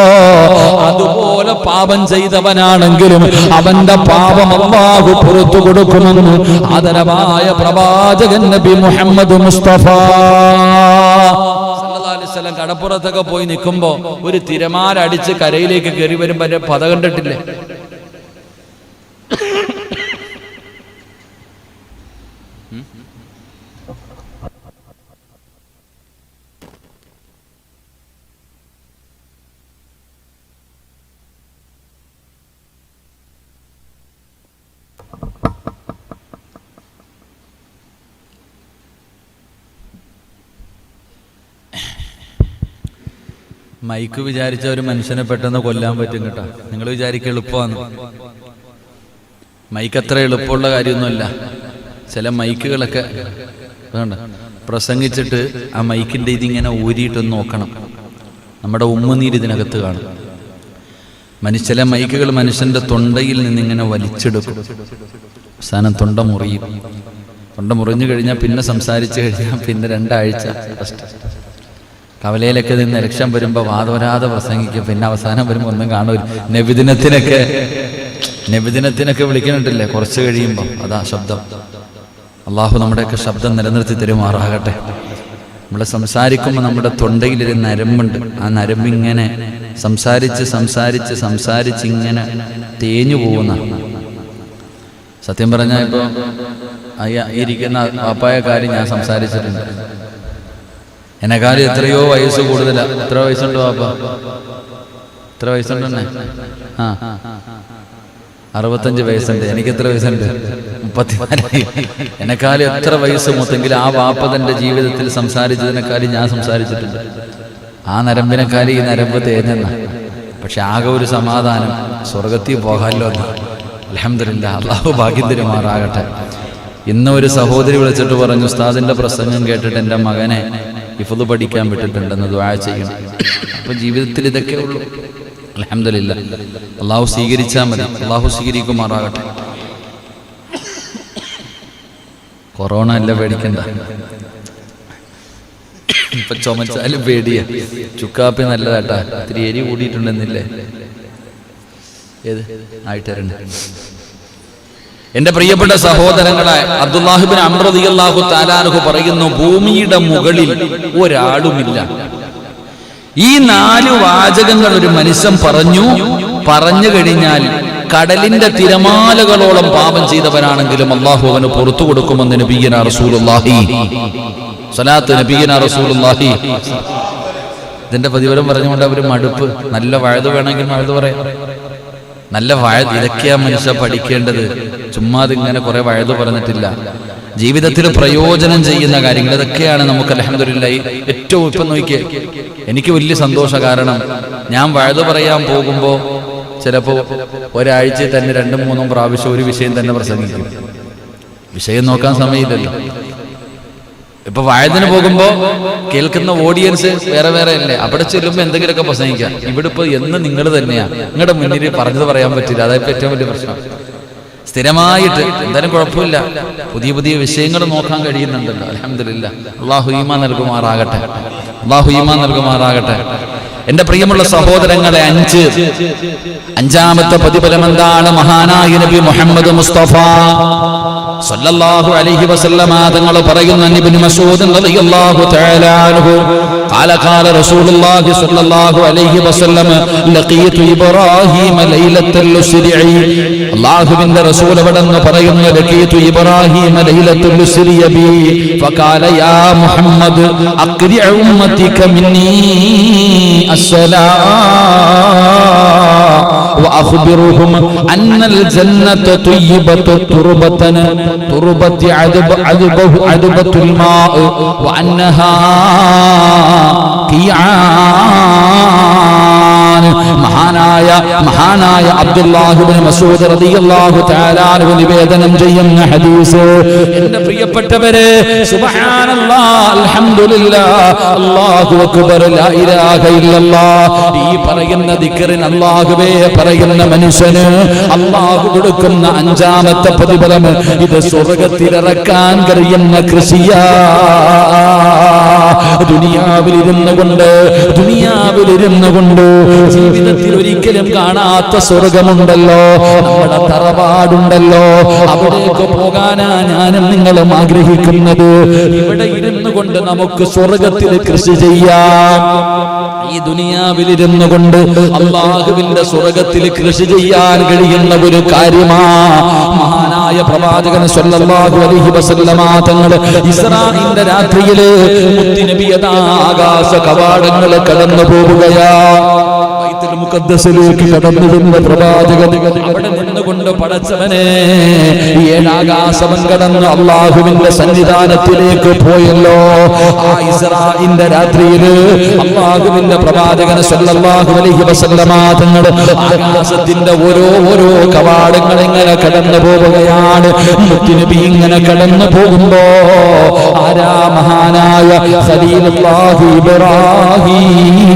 അതുപോലെ പാപം ചെയ്തവനാണെങ്കിലും അവന്റെ പാപം അല്ലാഹു പുറത്തു കൊടുക്കുമെന്ന് ആദരവായ പ്രവാചകൻ നബി മുഹമ്മദ് മുസ്തഫ കടപ്പുറത്തൊക്കെ പോയി നിൽക്കുമ്പോ ഒരു തിരമാല അടിച്ച് കരയിലേക്ക് കയറി വരുമ്പോ എന്റെ പത കണ്ടിട്ടില്ലേ? മൈക്ക് വിചാരിച്ച ഒരു മനുഷ്യനെ പെട്ടെന്ന് കൊല്ലാൻ പറ്റും കേട്ടോ. നിങ്ങൾ വിചാരിക്കുക എളുപ്പമാണ്. മൈക്ക് അത്ര എളുപ്പമുള്ള കാര്യമൊന്നുമല്ല. ചില മൈക്കുകളൊക്കെ പ്രസംഗിച്ചിട്ട് ആ മൈക്കിൻ്റെ ഇതിങ്ങനെ ഊരിയിട്ടൊന്ന് നോക്കണം. നമ്മുടെ ഉമ്മനീര് ഇതിനകത്ത് കാണും. ചില മൈക്കുകൾ മനുഷ്യന്റെ തൊണ്ടയിൽ നിന്നിങ്ങനെ വലിച്ചെടുക്കും. അവസാനം തൊണ്ട മുറിയും. തൊണ്ട മുറിഞ്ഞു കഴിഞ്ഞാൽ പിന്നെ സംസാരിച്ചു കഴിഞ്ഞാൽ പിന്നെ 2 ആഴ്ച കവലയിലൊക്കെ നിന്ന് ഇലക്ഷൻ വരുമ്പോൾ വാദവരാതെ പ്രസംഗിക്കും. പിന്നെ അവസാനം വരുമ്പോൾ ഒന്നും കാണൂല. നബിദിനത്തിനൊക്കെ വിളിക്കുന്നുണ്ടല്ലേ കുറച്ച് കഴിയുമ്പോൾ, അതാ ശബ്ദം. അള്ളാഹു നമ്മുടെയൊക്കെ ശബ്ദം നിലനിർത്തി തരുമാറാകട്ടെ. നമ്മൾ സംസാരിക്കുമ്പോൾ നമ്മുടെ തൊണ്ടയിലൊരു നരമ്പുണ്ട്. ആ നരമ്പിങ്ങനെ സംസാരിച്ച് ഇങ്ങനെ തേഞ്ഞു പോകുന്ന. സത്യം പറഞ്ഞാൽ ഇപ്പോൾ ഇരിക്കുന്ന പാപ്പായ കാര്യം ഞാൻ സംസാരിച്ചിട്ടുണ്ട്. എന്നെക്കാളും എത്രയോ വയസ്സ് കൂടുതലാണ്. എത്ര വയസ്സുണ്ട് പാപ്പ? എത്ര വയസ്സുണ്ടെന്നെ? 65 വയസ്സുണ്ട്. എനിക്ക് എത്ര വയസ്സുണ്ട്? 34. എന്നെക്കാളും എത്ര വയസ്സ് മൊത്തെങ്കിൽ ആ വാപ്പ തൻ്റെ ജീവിതത്തിൽ സംസാരിച്ചതിനേക്കാളും ഞാൻ സംസാരിച്ചിട്ടുണ്ട്. ആ നരമ്പിനെക്കാളും ഈ നരമ്പ് തേഞ്ഞെന്ന. പക്ഷെ ആകെ ഒരു സമാധാനം, സ്വർഗത്തിൽ പോകാമല്ലോ എന്ന്. അൽഹംദുലില്ലാഹ്, അള്ളാഹു ഭാഗ്യം തരുമാറാകട്ടെ. ഇന്ന് ഒരു സഹോദരി വിളിച്ചിട്ട് പറഞ്ഞു, ഉസ്താദിന്റെ പ്രസംഗം കേട്ടിട്ട് എൻ്റെ മകനെ ഹിഫ്ള് പഠിക്കാൻ വിട്ടിട്ടുണ്ടെന്ന് ദുആ ചെയ്യണം. അപ്പം ജീവിതത്തിൽ ഇതൊക്കെ ഉള്ളൂ. അൽഹംദുലില്ലാഹ്, അള്ളാഹു സ്വീകരിച്ചാൽ മതി. അള്ളാഹു സ്വീകരിക്കുമാറാകട്ടെ. കൊറോണ അല്ല പേടിക്കണ്ട. ഇപ്പൊ ചുമച്ചാലും പേടിയാ. ചുക്കാപ്പി നല്ലതാട്ടാ. ഇത്തിരി എരി കൂടിയിട്ടുണ്ടെന്നില്ലേ? ഏത് ആയിട്ടുണ്ട്. എന്റെ പ്രിയപ്പെട്ട സഹോദരങ്ങളെ, അബ്ദുല്ലാഹ് ഇബ്നു അംർ റളിയല്ലാഹു തആല അൻഹു പറയുന്നു, ഭൂമിയുടെ മുകളിൽ ഒരാളുമില്ല. ഈ 4 വാചകങ്ങൾ ഒരു മനുഷ്യൻ പറഞ്ഞു കഴിഞ്ഞാൽ കടലിന്റെ തിരമാലകളോളം പാപം ചെയ്തവനാണെങ്കിലും അള്ളാഹു അവന് പുറത്തു കൊടുക്കുമെന്ന് നബിയ്യനാ റസൂലുള്ളാഹി സ്വലാത്ത് നബിയ്യനാ റസൂലുള്ളാഹി. ഇതിന്റെ പ്രതിഫലം പറഞ്ഞുകൊണ്ട് അവർ മടുപ്പ്. നല്ല വഴുത് വേണമെങ്കിൽ വഴുത് പറയാം. നല്ല വഴുത് ഇതൊക്കെയാ മനുഷ്യ പഠിക്കേണ്ടത്. ചുമ്മാ ഇങ്ങനെ കുറെ വഴുത് പറഞ്ഞിട്ടില്ല. ജീവിതത്തിൽ പ്രയോജനം ചെയ്യുന്ന കാര്യങ്ങൾ ഇതൊക്കെയാണ് നമുക്ക് അൽഹംദുലില്ലാഹ് ഏറ്റവും. ഇപ്പം നോക്കിയേ, എനിക്ക് വലിയ സന്തോഷം. കാരണം ഞാൻ വഴുത് പറയാൻ പോകുമ്പോൾ ചിലപ്പോൾ ഒരാഴ്ചയിൽ തന്നെ 2-3 പ്രാവശ്യം ഒരു വിഷയം തന്നെ പ്രസംഗിക്കും. വിഷയം നോക്കാൻ സമയമില്ലല്ലോ. ഇപ്പൊ വഴുതിന് പോകുമ്പോ കേൾക്കുന്ന ഓഡിയൻസ് വേറെ അല്ലേ. അവിടെ ചെല്ലുമ്പോൾ എന്തെങ്കിലുമൊക്കെ പ്രസംഗിക്കാം. ഇവിടെ ഇപ്പൊ എന്ന് നിങ്ങൾ തന്നെയാ, നിങ്ങളുടെ മുന്നിൽ പറഞ്ഞത് പറയാൻ പറ്റില്ല. അതായത് ഏറ്റവും വലിയ പ്രശ്നം. സ്ഥിരമായിട്ട് എന്തായാലും കുഴപ്പമില്ല, പുതിയ വിഷയങ്ങൾ നോക്കാൻ കഴിയുന്നുണ്ടല്ലോ. അൽഹംദുലില്ലാഹ്, അല്ലാഹു ഈമാൻ നൽകുമാറാകട്ടെ. അല്ലാഹു ഈമാൻ നൽകുമാറാകട്ടെ. എന്റെ പ്രിയമുള്ള സഹോദരങ്ങളെ, അഞ്ചാമത്തെ പ്രതിഫലം എന്താണ്? മഹാനായ നബി മുഹമ്മദ് മുസ്തഫ സല്ലല്ലാഹു അലൈഹി വസല്ലമ തങ്ങൾ പറയുന്നു, ഇബ്നു മസ്ഊദ് റളിയല്ലാഹു തആല അൻഹു قال رسول الله صلى الله عليه وسلم لقيت إبراهيم ليلة الأسرع. അല്ലാഹുവിന്റെ റസൂൽ അവിടെന്ന് പറയുന്നു, ലഖീതു ഇബ്രാഹീമ ലൈലത്തുൽ ഉസ്രി ബി ഫഖാല യാ മുഹമ്മദ് അഖ്രി ഉമ്മതിക മിന്നി അസ്സലാം وأخبرهم أن الجنة طيبة تربة عذبة الماء وأنها قيعان. മഹാനായ അബ്ദുല്ലാഹ് ഇബ്നു മസ്ഊദ് റളിയല്ലാഹു തആല അൻഹു നിവേദനം ചെയ്യുന്ന ഹദീസ്. എന്റെ പ്രിയപ്പെട്ടവരെ, സുബ്ഹാനല്ലാഹ്, അൽഹംദുലില്ലാഹ്, അല്ലാഹു അക്ബർ, ലാ ഇലാഹ ഇല്ലല്ലാഹ്. ഈ പറയുന്ന ദിക്റിന് അല്ലാഹുവേ പറയുന്ന മനുഷ്യന് അല്ലാഹു കൊടുക്കുന്ന 5ാമത്തെ പ്രതിഫലം ഇത് സ്വർഗ്ഗത്തിലിറക്കാൻ കഴിയുന്ന കൃഷിയാ. ദുനിയാവിലിരുന്നു കൊണ്ട് ജീവിതത്തിൽ ഒരിക്കലും കാണാത്ത സ്വർഗമുണ്ടല്ലോ, നമ്മുടെ തറവാടുണ്ടല്ലോ. അവിടേക്ക് പോകാനാ ഞാനും നിങ്ങളും ആഗ്രഹിക്കുന്നത്. ഇവിടെ ഇരുന്നു കൊണ്ട് നമുക്ക് സ്വർഗത്തിൽ കൃഷി ചെയ്യാം. ഈ ദുനിയാവിലിരുന്നു കൊണ്ട് അല്ലാഹുവിന്റെ സ്വർഗത്തിൽ കൃഷി ചെയ്യാൻ കഴിയുന്ന ഒരു കാര്യമാ. മഹാനായ പ്രവാചകൻ സല്ലല്ലാഹു അലൈഹി വസല്ലമ തങ്ങൾ ഇസ്രാഈന്റെ രാത്രിയില് മുത്തുനബിയതാ ആകാശ കവാടങ്ങൾ കടന്നു പോവുകയാ. ബൈത്തുൽ മുഖദ്ദസിലേക്ക് കടന്നിടുന്ന പ്രവാചകൻ അവിടെ നിന്നുകൊണ്ട് പടച്ചവനെ 7 ആകാശം കടന്ന് അല്ലാഹുവിന്റെ സന്നിധാനത്തിലേക്ക് പോയല്ലോ. ആ ഇസ്രാഈന്റെ രാത്രിയില് അല്ലാഹുവിന്റെ പ്രവാചകൻ സല്ലല്ലാഹു അലൈഹി വസല്ലമ തങ്ങൾ ആകാശത്തിന്റെ ഓരോ കവാടങ്ങൾ ഇങ്ങനെ കടന്നു പോവുകയാണ്. മുത്തുനബി ഇങ്ങനെ കടന്നു പോകുമ്പോ ആരാ? മഹാനായ ഖലീലുല്ലാഹി ഇബ്രാഹീം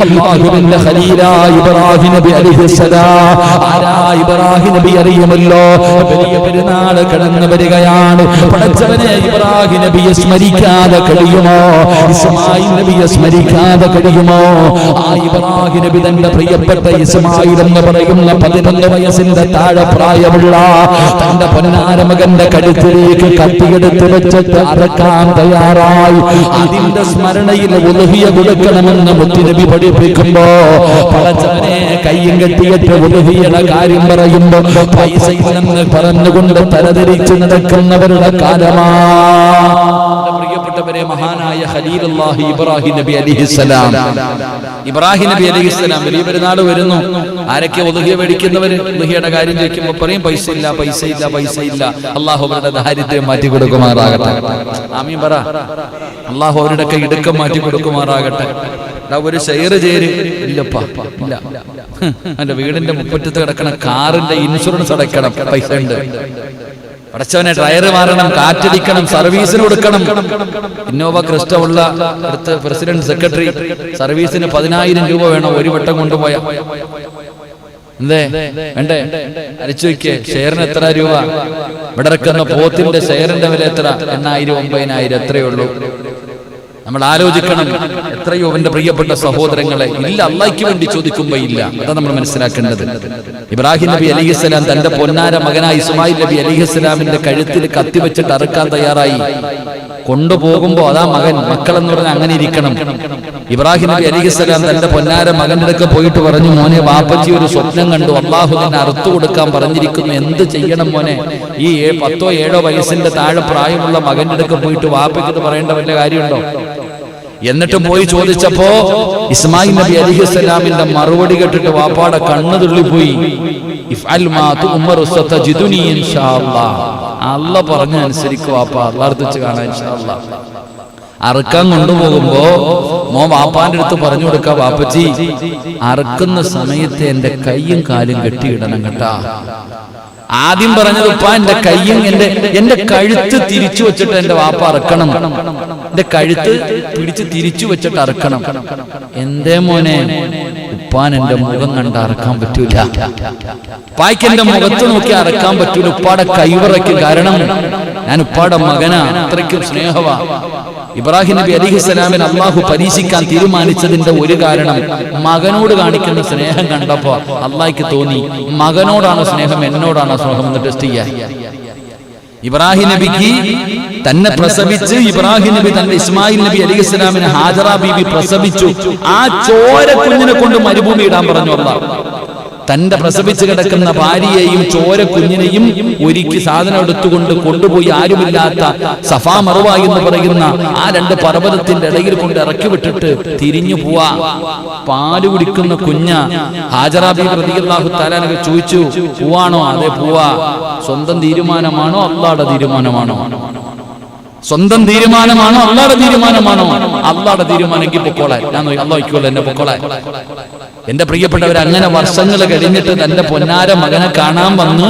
അല്ലാഹുവിന്റെ ഖലീലായ ഇബ്രാഹിം നബി അലൈഹിസ്സലാം. ആരാ ഇബ്രാഹിം നബി അറിയുമല്ലോ? വലിയ പെരുന്നാൾ കടന്നു വരികയാണ്. പടച്ചവനെ, ഇബ്രാഹിം നബിയെ സ്മരിക്കാതെ കഴിയുമോ? ഇസ്മായിൽ നബിയെ സ്മരിക്കാതെ കഴിയുമോ? ആ ഇബ്രാഹിം നബി തന്റെ പ്രിയപ്പെട്ട ഇസ്മായിൽ എന്ന് പറയുന്ന 11 വയസ്സിന്റെ താഴെ പ്രായമുള്ള തന്റെ പൊന്നാര മകന്റെ കഴുത്തിലേക്ക് കത്തിയെടുത്ത് വെച്ചിട്ട് അറക്കാൻ തയ്യാറായി. അതിന്റെ സ്മരണയിൽ ഉലുഹിയ കൊടുക്കണമെന്ന് മുത്തുനബി പഠിപ്പിക്കുമ്പോ പടച്ചവനെ കയ്യും കെട്ടിയിട്ട് ഉലുഹിയുടെ കാര്യം പറയുമ്പോ പൈസയില്ലെന്ന് പറഞ്ഞുകൊണ്ട് തലതിരിച്ച് നടക്കുന്നവരുടെ കാലമാ. പ്രിയപ്പെട്ടവരെ, മഹാനായ ഖലീലുല്ലാഹി ഇബ്രാഹിം നബി അലൈഹിസ്സലാം, ഇബ്രാഹിം നബി അലൈഹിസ്സലാം വലിയ പെരുന്നാൾ വരുന്നു. ആരൊക്കെ ഉലുഹിയ മേടിക്കുന്നവര്? ഉലുഹിയുടെ കാര്യം ചോദിക്കുമ്പോ പറയും പൈസ ഇല്ല, പൈസ ഇല്ല, പൈസ ഇല്ല. അള്ളാഹു അവരുടെ ദാരിദ്ര്യം മാറ്റി കൊടുക്കുമാറാകട്ടെ. ആമീൻ പറ. അള്ളാഹു അവരുടെ ഒക്കെ ഇടുക്കം മാറ്റി കൊടുക്കുമാറാകട്ടെ. ഒരു ഷെയർ ചേര് ഇല്ലപ്പാ, ഇല്ല. എന്റെ വീടിന്റെ മുപ്പറ്റത്ത് കിടക്കണ കാറിന്റെ ഇൻഷുറൻസ് അടയ്ക്കണം, പൈസ ഉണ്ട്. പടച്ചവനെ, ടയർ മാറണം, കാറ്റടിക്കണം, സർവീസിന് കൊടുക്കണം. ഇന്നോവ ക്രിസ്റ്റ ഉള്ള അടുത്ത് പ്രസിഡന്റ് സെക്രട്ടറി സർവീസിന് 10,000 രൂപ വേണം ഒരു വട്ടം കൊണ്ടുപോയ. എന്തേ വേണ്ടേ? അരച്ചു വയ്ക്കേ. ഷെയറിന് എത്ര രൂപ? ഇവിടെ ഇറക്കുന്ന പോത്തിന്റെ ഷെയറിന്റെ വില എത്ര? 8,000, 9,000 എത്രയേ ഉള്ളൂ. നമ്മൾ ആലോചിക്കണം. എത്രയോ എന്റെ പ്രിയപ്പെട്ട സഹോദരങ്ങളെ, ഇല്ല, അള്ളാഹ്ക്ക് വേണ്ടി ചോദിക്കുമ്പോ ഇല്ല. അതാ നമ്മൾ മനസ്സിലാക്കേണ്ടത്. ഇബ്രാഹിം നബി അലൈഹിസ്സലാം തന്റെ പൊന്നാര മകനായ ഇസ്മായിൽ നബി അലൈഹിസ്സലാമിന്റെ കഴുത്തിൽ കത്തിവെച്ചിട്ട് അറുക്കാൻ തയ്യാറായി. കൊണ്ടുപോകുമ്പോ അതാ മക്കളെന്ന് പറഞ്ഞാൽ അങ്ങനെ ഇരിക്കണം. ഇബ്രാഹിം നബി അലൈഹിസ്സലാം തന്റെ പൊന്നാര മകന്റെ അടുക്ക പോയിട്ട് പറഞ്ഞു, മോനെ, വാപ്പച്ചി ഒരു സ്വപ്നം കണ്ടു, അള്ളാഹു തന്നെ അറുത്തു കൊടുക്കാൻ പറഞ്ഞിരിക്കുന്നു, എന്ത് ചെയ്യണം മോനെ? ഈ 10ഓ 7ഓ വയസ്സിന്റെ താഴെ പ്രായമുള്ള മകന്റെ അടുക്ക പോയിട്ട് വാപ്പയ്ക്ക് പറയേണ്ട വല്ല കാര്യമുണ്ടോ? എന്നിട്ടും പോയി ചോദിച്ചപ്പോ ഇസ്മായിൽ നബി അലൈഹിസ്സലാമിന്റെ മറുപടി കേട്ടിട്ട് വാപ്പാടെ കണ്ണു തുള്ളിപ്പോയി. അല്ല പറഞ്ഞ അനുസരിക്കും വാപ്പ, അള്ളാഹ് കാണാൻ ഇൻഷാ അല്ലാഹ്. അറുക്കാൻ കൊണ്ടുപോകുമ്പോ വാപ്പാന്റെ അടുത്ത് പറഞ്ഞു കൊടുക്ക, വാപ്പച്ചി അറുക്കുന്ന സമയത്ത് എന്റെ കയ്യും കാലും കെട്ടിയിടണം കേട്ടാ. ആദ്യം പറഞ്ഞത്, ഉപ്പ എന്റെ കയ്യും എന്റെ കഴുത്ത് തിരിച്ചു വെച്ചിട്ട് എന്റെ വാപ്പ അറക്കണം, എന്റെ കഴുത്ത് പിടിച്ച് തിരിച്ചു വെച്ചിട്ട് അറക്കണം. എന്തേ മോനെ? ഉപ്പാൻ എന്റെ മുഖം കണ്ട് അറക്കാൻ പറ്റൂല, ഉപ്പായ്ക്ക് എന്റെ മുഖത്ത് നോക്കി അറക്കാൻ പറ്റൂല, ഉപ്പാടെ കൈവിറയ്ക്കും. കാരണം ഞാൻ ഉപ്പാടെ മകനാ, അത്രയ്ക്കും സ്നേഹവാ. ഇബ്രാഹിം നബി അലൈഹിസ്സലാമിനെ അള്ളാഹു പരീക്ഷിക്കാൻ തീരുമാനിച്ചതിന്റെ ഒരു കാരണം, മകനോട് കാണിക്കുന്ന സ്നേഹം കണ്ടപ്പോ അള്ളാഹ്ക്ക് തോന്നി മകനോടാണോ സ്നേഹം, എന്നോടാണോ സ്നേഹം എന്ന് ടെസ്റ്റ് ചെയ്യാൻ. ഇബ്രാഹിം നബിക്ക് തന്നെ പ്രസവിച്ച് ഇബ്രാഹിം നബി തന്റെ ഇസ്മായിൽ നബി അലൈഹിസ്സലാമിനെ ഹാജറ ബീബി പ്രസവിച്ചു. ആ ചോര കുഞ്ഞിനെ കൊണ്ട് മരുഭൂമി ഇടാൻ പറഞ്ഞു അള്ളാഹ്. തന്റെ പ്രസവിച്ച് കിടക്കുന്ന ഭാര്യയെയും ചോര കുഞ്ഞിനെയും ഒരുക്കി സാധനം എടുത്തുകൊണ്ട് കൊണ്ടുപോയി ആരുമില്ലാത്ത സഫാ മറുവ എന്ന് പറയുന്ന ആ 2 പർവ്വതത്തിന്റെ ഇടയിൽ കൊണ്ട് ഇറക്കി വിട്ടിട്ട് തിരിഞ്ഞു പോവാ. പാല് കുടിക്കുന്ന കുഞ്ഞ ഹാജറ ബീബി റളിയല്ലാഹു തആല അൻഹ ചോദിച്ചു, പോവാണോ? അതെ പോവാ. സ്വന്തം തീരുമാനമാണോ അല്ലാഹുവിന്റെ തീരുമാനമാണോ? സ്വന്തം തീരുമാനമാണോ അല്ലാഹുവിന്റെ തീരുമാനമാണോ? അല്ലാഹുവിന്റെ തീരുമാനമെങ്കിൽ പൊക്കോളാൻ. ഞാൻ അല്ലാഹുവിക്കുള്ള എന്നെ പൊക്കോളാൻ. എന്റെ പ്രിയപ്പെട്ടവർ, അങ്ങനെ വർഷങ്ങൾ കഴിഞ്ഞിട്ട് തന്റെ പൊന്നാര മകനെ കാണാൻ വന്ന്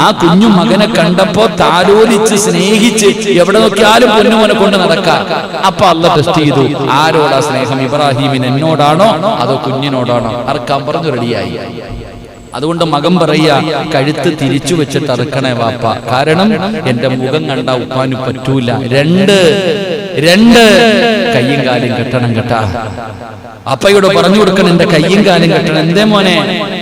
ആ കുഞ്ഞു മകനെ കണ്ടപ്പോ താലോലിച്ച് സ്നേഹിച്ച് എവിടെ നോക്കിയാലും പൊന്നുമോനെ കൊണ്ട് നടക്കാം. അപ്പൊ അല്ലാഹ് ടെസ്റ്റ് ചെയ്തു, ആരോടാ സ്നേഹം? ഇബ്രാഹിമിന് എന്നോടാണോ അതോ കുഞ്ഞിനോടാണോ? അറക്കാൻ പറഞ്ഞു, റെഡിയായി. അതുകൊണ്ട് മകൻ പറയാ, കഴുത്ത് തിരിച്ചു വെച്ചിട്ട് അറുക്കണേ വാപ്പ, കാരണം എന്റെ മുഖം കണ്ട ഉപ്പാന് പറ്റൂല. 2 കയ്യും കാലും കെട്ടണം കേട്ടാ. അപ്പയോട് പറഞ്ഞു കൊടുക്കണം, എന്റെ കയ്യും കാലും കെട്ടണം. എന്തേ മോനെ?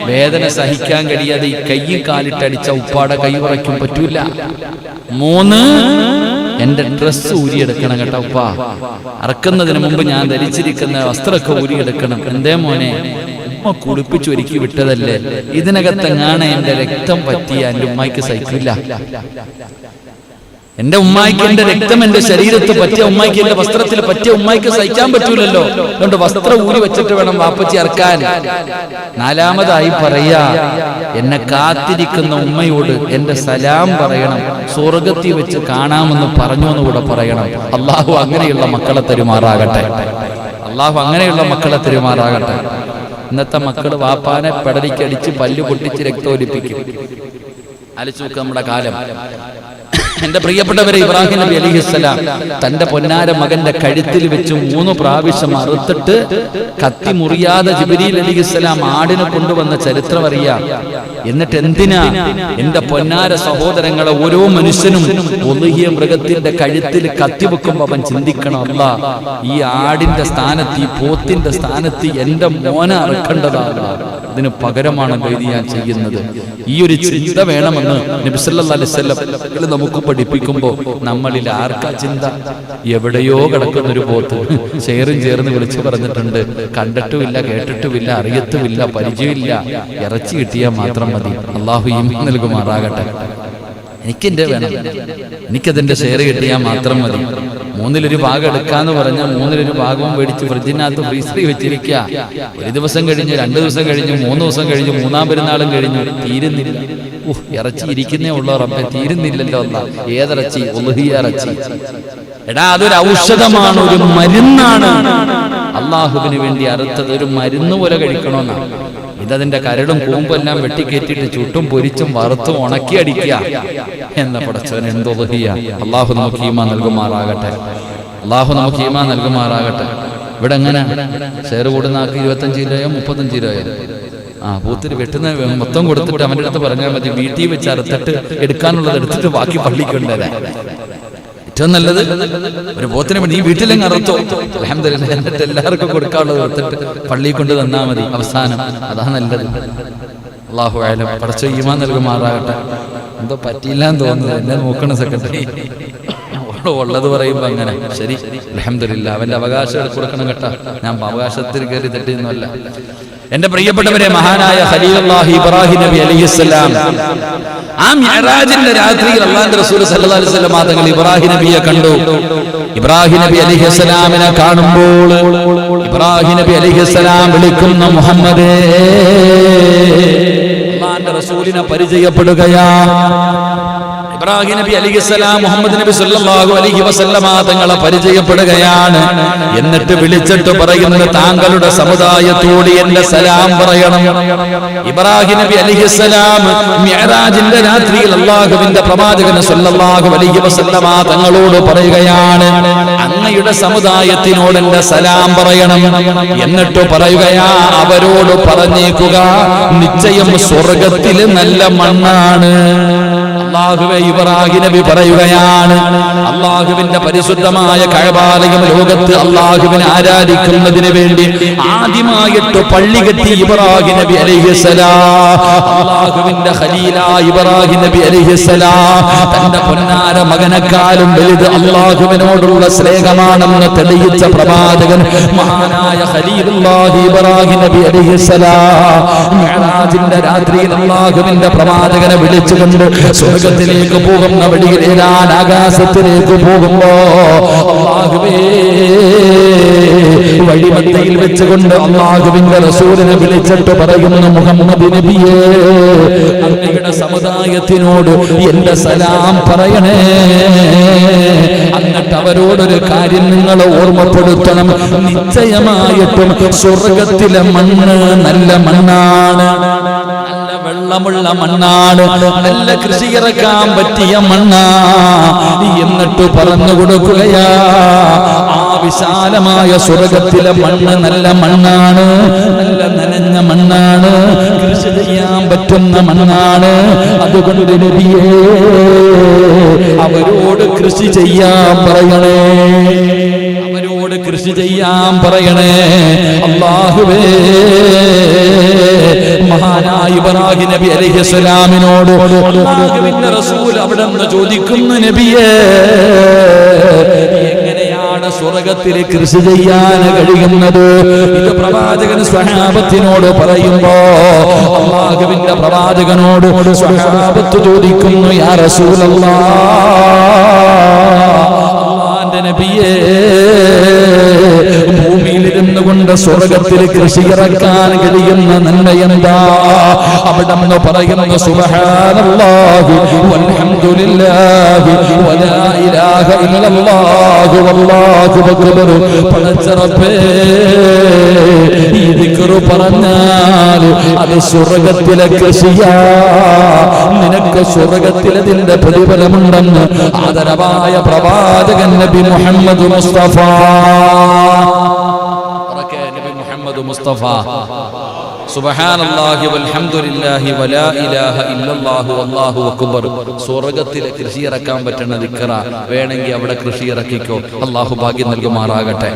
വേദന സഹിക്കാൻ കഴിയാതെ ഈ കയ്യും കാലിട്ടടിച്ച ഉപ്പാടെ കൈ ഉറയ്ക്കും പറ്റൂല. 3 എന്റെ ഡ്രസ്സ് ഊരിയെടുക്കണം കേട്ടോ ഉപ്പ. അറക്കുന്നതിന് മുമ്പ് ഞാൻ ധരിച്ചിരിക്കുന്ന വസ്ത്രമൊക്കെ ഊരിയെടുക്കണം. എന്തേ മോനെ? ഉമ്മ കുളിപ്പിച്ച് ഒരുക്കി വിട്ടതല്ലേ, ഇതിനകത്തെങ്ങാണ് എന്റെ രക്തം പറ്റിയ എന്റെ ഉമ്മായിക്ക് സഹിക്കില്ല. എന്റെ ഉമ്മായിക്ക് എന്റെ രക്തം എന്റെ ശരീരത്ത് പറ്റിയ ഉമ്മായിക്ക് എന്റെ വസ്ത്രത്തിൽ പറ്റിയ ഉമ്മായിക്ക് സഹിക്കാൻ പറ്റൂലല്ലോ. അതുകൊണ്ട് വസ്ത്രം ഊരി വെച്ചിട്ട് വേണം വാപ്പച്ചി ഇറക്കാൻ. 4മതായി പറയാ, എന്നെ കാത്തിരിക്കുന്ന ഉമ്മയോട് എന്റെ സലാം പറയണം, സ്വർഗത്തിൽ വെച്ച് കാണാമെന്ന് പറഞ്ഞു എന്നുകൂടെ പറയണം. അള്ളാഹു അങ്ങനെയുള്ള മക്കളെ തരുമാറാകട്ടെ. അള്ളാഹു അങ്ങനെയുള്ള മക്കളെ തരുമാറാകട്ടെ. ഇന്നത്തെ മക്കള് വാപ്പാനെ പെടലിക്കടിച്ച് പല്ല് പൊട്ടിച്ച് രക്തം ഒലിപ്പിക്കും. ആലോചിച്ച് നോക്ക് നമ്മുടെ കാലം. എന്റെ പ്രിയപ്പെട്ടവരെ, ഇബ്രാഹിം നബി അലൈഹിസ്സലാം തന്റെ പൊന്നാര മകന്റെ കഴുത്തിൽ വെച്ച് 3 പ്രാവശ്യം അറുത്തിട്ട് കത്തി മുറിയാതെ ജിബ്രീൽ അലൈഹിസ്സലാം ആടിനെ കൊണ്ടുവന്ന ചരിത്രം അറിയാം. എന്നിട്ട് എന്തിനാ എന്റെ പൊന്നാര സഹോദരങ്ങളെ, ഓരോ മനുഷ്യനും ഒലുഹിയ മൃഗത്തിന്റെ കഴുത്തിൽ കത്തി വെക്കുമ്പോ അവൻ ചിന്തിക്കണം, അല്ലാഹ് ഈ ആടിന്റെ സ്ഥാനത്ത്, ഈ പോത്തിന്റെ സ്ഥാനത്ത് എന്റെ മോനെ അറക്കേണ്ടതാണ്, ഇതിന് പകരമാണ് ഇത് ഞാൻ ചെയ്യുന്നത്. ഈ ഒരു ചിന്ത വേണമെന്ന് നബി സല്ലല്ലാഹു അലൈഹി വസല്ലം നമുക്ക് പഠിപ്പിക്കുമ്പോ നമ്മളിൽ ആർക്കാ ചിന്ത? എവിടെയോ കിടക്കുന്നൊരു പോത്ത് ചേറും ചേർന്ന് വിളിച്ചു പറഞ്ഞിട്ടുണ്ട്, കണ്ടിട്ടുമില്ല, കേട്ടിട്ടുമില്ല, അറിയത്തുമില്ല, പരിചയമില്ല, ഇറച്ചി കിട്ടിയാൽ മാത്രം മതി. അള്ളാഹു ഈമാൻ നൽകുമാറാകട്ടെ. എനിക്കെന്റെ വേണം, എനിക്കതിന്റെ ഷെയർ കിട്ടിയാൽ മാത്രം മതി. 1/3 ഭാഗം എടുക്കാന്ന് പറഞ്ഞാൽ 1/3 ഭാഗവും മേടിച്ച് ഫ്രിഡ്ജിനകത്ത് ഫ്രീസറിൽ വെച്ചിരിക്കുക. ഒരു ദിവസം കഴിഞ്ഞ്, 2 ദിവസം കഴിഞ്ഞ്, 3 ദിവസം കഴിഞ്ഞ്, 3-ാം പെരുന്നാളും കഴിഞ്ഞു, തീരുന്നില്ല. ഇറച്ചി ഇരിക്കുന്നേ ഉള്ളോ റബ്ബേ, തീരുന്നില്ലല്ലോ. ഏതിറച്ചി? ഉളുഹിയ ഇറച്ചി. എടാ, അതൊരു ഔഷധമാണ്, ഒരു മരുന്നാണ്. അള്ളാഹുവിന് വേണ്ടി അറുത്തത് ഒരു മരുന്ന് പോലെ കഴിക്കണമെന്നാണ്. ഇതതിന്റെ കരടും കൂമ്പെല്ലാം വെട്ടിക്കേറ്റിട്ട് ചുട്ടും പൊരിച്ചും വറുത്തും ഉണക്കി അടിക്കുക എന്ന പടച്ചവൻ എന്തുഹിയ. അള്ളാഹു നമുക്ക് ഈമാൻ നൽകുമാറാകട്ടെ. അള്ളാഹു നമുക്ക് ഈമാൻ നൽകുമാറാകട്ടെ. ഇവിടെ എങ്ങനെ ഷെയർ കൂടുന്ന ആൾക്ക് 25 രൂപയോ 35 രൂപയോ? പൂത്തിരി വെട്ടുന്ന മൊത്തം കൊടുത്തിട്ട് അവൻ്റെ അടുത്ത് പറഞ്ഞാൽ മതി, വീട്ടിൽ വെച്ച് അറുത്തിട്ട് എടുക്കാനുള്ളത് എടുത്തിട്ട് ബാക്കി പള്ളിക്കൊണ്ടുവരാൻ. ഏറ്റവും നല്ലത് ഒരു പോത്തിനെ നീ വീട്ടിലെങ്ങ് അറുത്തോ, അൽഹംദുലില്ലാഹ്, എന്നിട്ട് എല്ലാവർക്കും കൊടുക്കാനുള്ളത് എടുത്തിട്ട് പള്ളിയിൽ കൊണ്ട് തന്നാ മതി. അവസാനം അതാ നല്ലത്. അല്ലാഹു അഅലം. പടച്ച ഈമാൻ നൽകുമാറാകട്ടെ. എന്തോ പറ്റിയില്ലാന്ന് തോന്നുന്നത്, എന്നെ നോക്കണ സെക്രട്ടറി ഉള്ളത് പറയുമ്പോ അങ്ങനെ. ശരി, അൽഹംദുലില്ലാഹ്, അവന്റെ അവകാശം കൊടുക്കണം കേട്ടോ. ഞാൻ അവകാശത്തിൽ കയറി തെറ്റിയൊന്നുമല്ല. എന്റെ പ്രിയപ്പെട്ടവരെ, മഹാനായ ഖലീലുല്ലാഹി ഇബ്രാഹിം നബി അലൈഹിസ്സലാം ആ മിഅ്റാജിന്റെ രാത്രിയിൽ അല്ലാഹുവിന്റെ റസൂൽ സല്ലല്ലാഹു അലൈഹി വസല്ലം തങ്ങൾ ഇബ്രാഹിം നബിയെ കണ്ടു. ഇബ്രാഹിം നബി അലൈഹിസ്സലാമിനെ കാണുമ്പോൾ ഇബ്രാഹിം നബി അലൈഹിസ്സലാം വിളിക്കുന്ന മുഹമ്മദേ, അല്ലാഹുവിന്റെ റസൂലിനെ പരിചയപ്പെടുകയാ. ഇബ്രാഹിം നബി അലൈഹിസ്സലാം മുഹമ്മദ് നബി സല്ലല്ലാഹു അലൈഹി വസല്ലമ തങ്ങളെ പരിചയപ്പെടുകയാണ്. എന്നിട്ട് വിളിച്ചിട്ട് പറയുന്നത്, താങ്കളുടെ സമുദായത്തോട് എന്റെ സലാം പറയണം. ഇബ്രാഹിം നബി അലൈഹിസ്സലാം മിഅ്റാജിന്റെ രാത്രിയിൽ അല്ലാഹുവിന്റെ പ്രവാചകൻ സല്ലല്ലാഹു അലൈഹി വസല്ലമ തങ്ങളോട് പറയുകയാണ്, അങ്ങയുടെ സമുദായത്തിനോട് എന്റെ സലാം പറയണം. എന്നിട്ട് പറയുകയാ, അവരോട് പറഞ്ഞേക്കുക, നിശ്ചയം സ്വർഗ്ഗത്തിലെ നല്ല മണ്ണാണ്. അല്ലാഹുവേ, ഇബ്രാഹിം നബി പറയുകയാണ്, അല്ലാഹുവിന്റെ പരിശുദ്ധമായ കഅബാലയം ലോകത്ത് അല്ലാഹുവിനെ ആരാധിക്കുന്നതിന് വേണ്ടി ആദ്യമായിട്ട് പള്ളി കെട്ടി ഇബ്രാഹിം നബി അലൈഹിസ്സലാം. അല്ലാഹുവിന്റെ ഖലീലായ ഇബ്രാഹിം നബി അലൈഹിസ്സലാം തന്റെ പൊന്നാര മകനെക്കാളും വലുത് അല്ലാഹുവിനോടുള്ള സ്നേഹമാണെന്ന് തെളിയിച്ച പ്രവാചകൻ മഹാനായ ഖലീലുല്ലാഹി ഇബ്രാഹിം നബി അലൈഹിസ്സലാം മിഅ്റാജിന്റെ രാത്രിയിൽ അല്ലാഹുവിന്റെ പ്രവാചകനെ വിളിച്ചുകൊണ്ട് സ്വർഗ്ഗത്തിലേക്ക് പോകുന്ന വഴിയിൽ ആകാശത്തിലേക്ക് പോകുമ്പോ അല്ലാഹുവേ, വഴിമധ്യയിൽ വെച്ചുകൊണ്ട് അല്ലാഹുവിന്റെ റസൂലിനെ വിളിച്ചിട്ട് പറയുന്നു, മുഹമ്മദ് നബിയേ, അങ്ങയുടെ സമുദായത്തിനോട് എന്റെ സലാം പറയണേ. എന്നിട്ട് അവരോടൊരു കാര്യം നിങ്ങൾ ഓർമ്മപ്പെടുത്തണം, നിശ്ചയമായിട്ടും സ്വർഗ്ഗത്തിലെ മണ്ണ് നല്ല മണ്ണാണ്, വെള്ളമുള്ള മണ്ണാണ്, നല്ല കൃഷി ഇറക്കാൻ പറ്റിയ മണ്ണാ. എന്നിട്ട് പറഞ്ഞു കൊടുക്കുകയാ, ആ വിശാലമായ സ്വർഗ്ഗത്തിലെ മണ്ണ് നല്ല മണ്ണാണ്, നല്ല നനഞ്ഞ മണ്ണാണ്, കൃഷി ചെയ്യാൻ പറ്റുന്ന മണ്ണാണ്. അതുകൊണ്ട് നബിയേ, അവരോട് കൃഷി ചെയ്യാൻ പറയണേ, അവരോട് കൃഷി ചെയ്യാൻ പറയണേ. അല്ലാഹുവേ, മഹാനായ ഇബ്രാഹിം നബി അലൈഹിസ്സലാമിനോട് അല്ലാഹുവിന്റെ റസൂൽ അവിടെ നിന്ന് ചോദിക്കുന്നു, നബിയേ, എങ്ങനെയാണ് സ്വർഗ്ഗത്തിൽ കൃഷി ചെയ്യാൻ കഴിയുന്നത്? ഇത് പ്രവാചകൻ സ്വഹാബത്തിനോട് പറയുമ്പോ അല്ലാഹുവിന്റെ പ്രവാചകനോട് സ്വഹാബത്ത് ചോദിക്കുന്നു, യാ റസൂലല്ലാഹ്, അല്ലാഹുവിന്റെ നബിയേ, ഭൂമിയിലിരുന്നു കൊണ്ട് സ്വർഗ്ഗത്തിൽ കൃഷി ഇറക്കാൻ കഴിയുന്ന നന്മ എന്താ? അവിടെ നിന്ന് പറയുന്നു, സുബ്ഹാനല്ലാഹി വൽഹംദുലില്ലാഹി വലാ ഇലാഹ ഇല്ലല്ലാഹു വല്ലാഹു അക്ബർ. പടച്ച റബ്ബേ, ഈ ദിക്ർ പറഞ്ഞാൽ അത് സ്വർഗ്ഗത്തിലെ കൃഷിയാ, നിനക്ക് സ്വർഗ്ഗത്തിലതിന്റെ പ്രതിഫലമുണ്ടെന്ന് ആദരവായ പ്രവാചകൻ നബി മുഹമ്മദ് മുസ്തഫ. നബി മുഹമ്മദ് മുസ്തഫ സുബ്ഹാനല്ലാഹി വൽഹംദുലില്ലാഹി വലാ ഇലാഹ ഇല്ലല്ലാഹു വല്ലാഹു അക്ബർ. സ്വർഗ്ഗത്തിലെ കൃഷി ഇറക്കാൻ പറ്റുന്ന ദിക്റ വേണമെങ്കിൽ അവിടെ കൃഷി ഇറക്കിക്കോ. അല്ലാഹു ഭാഗ്യം നൽകുമാറാകട്ടെ.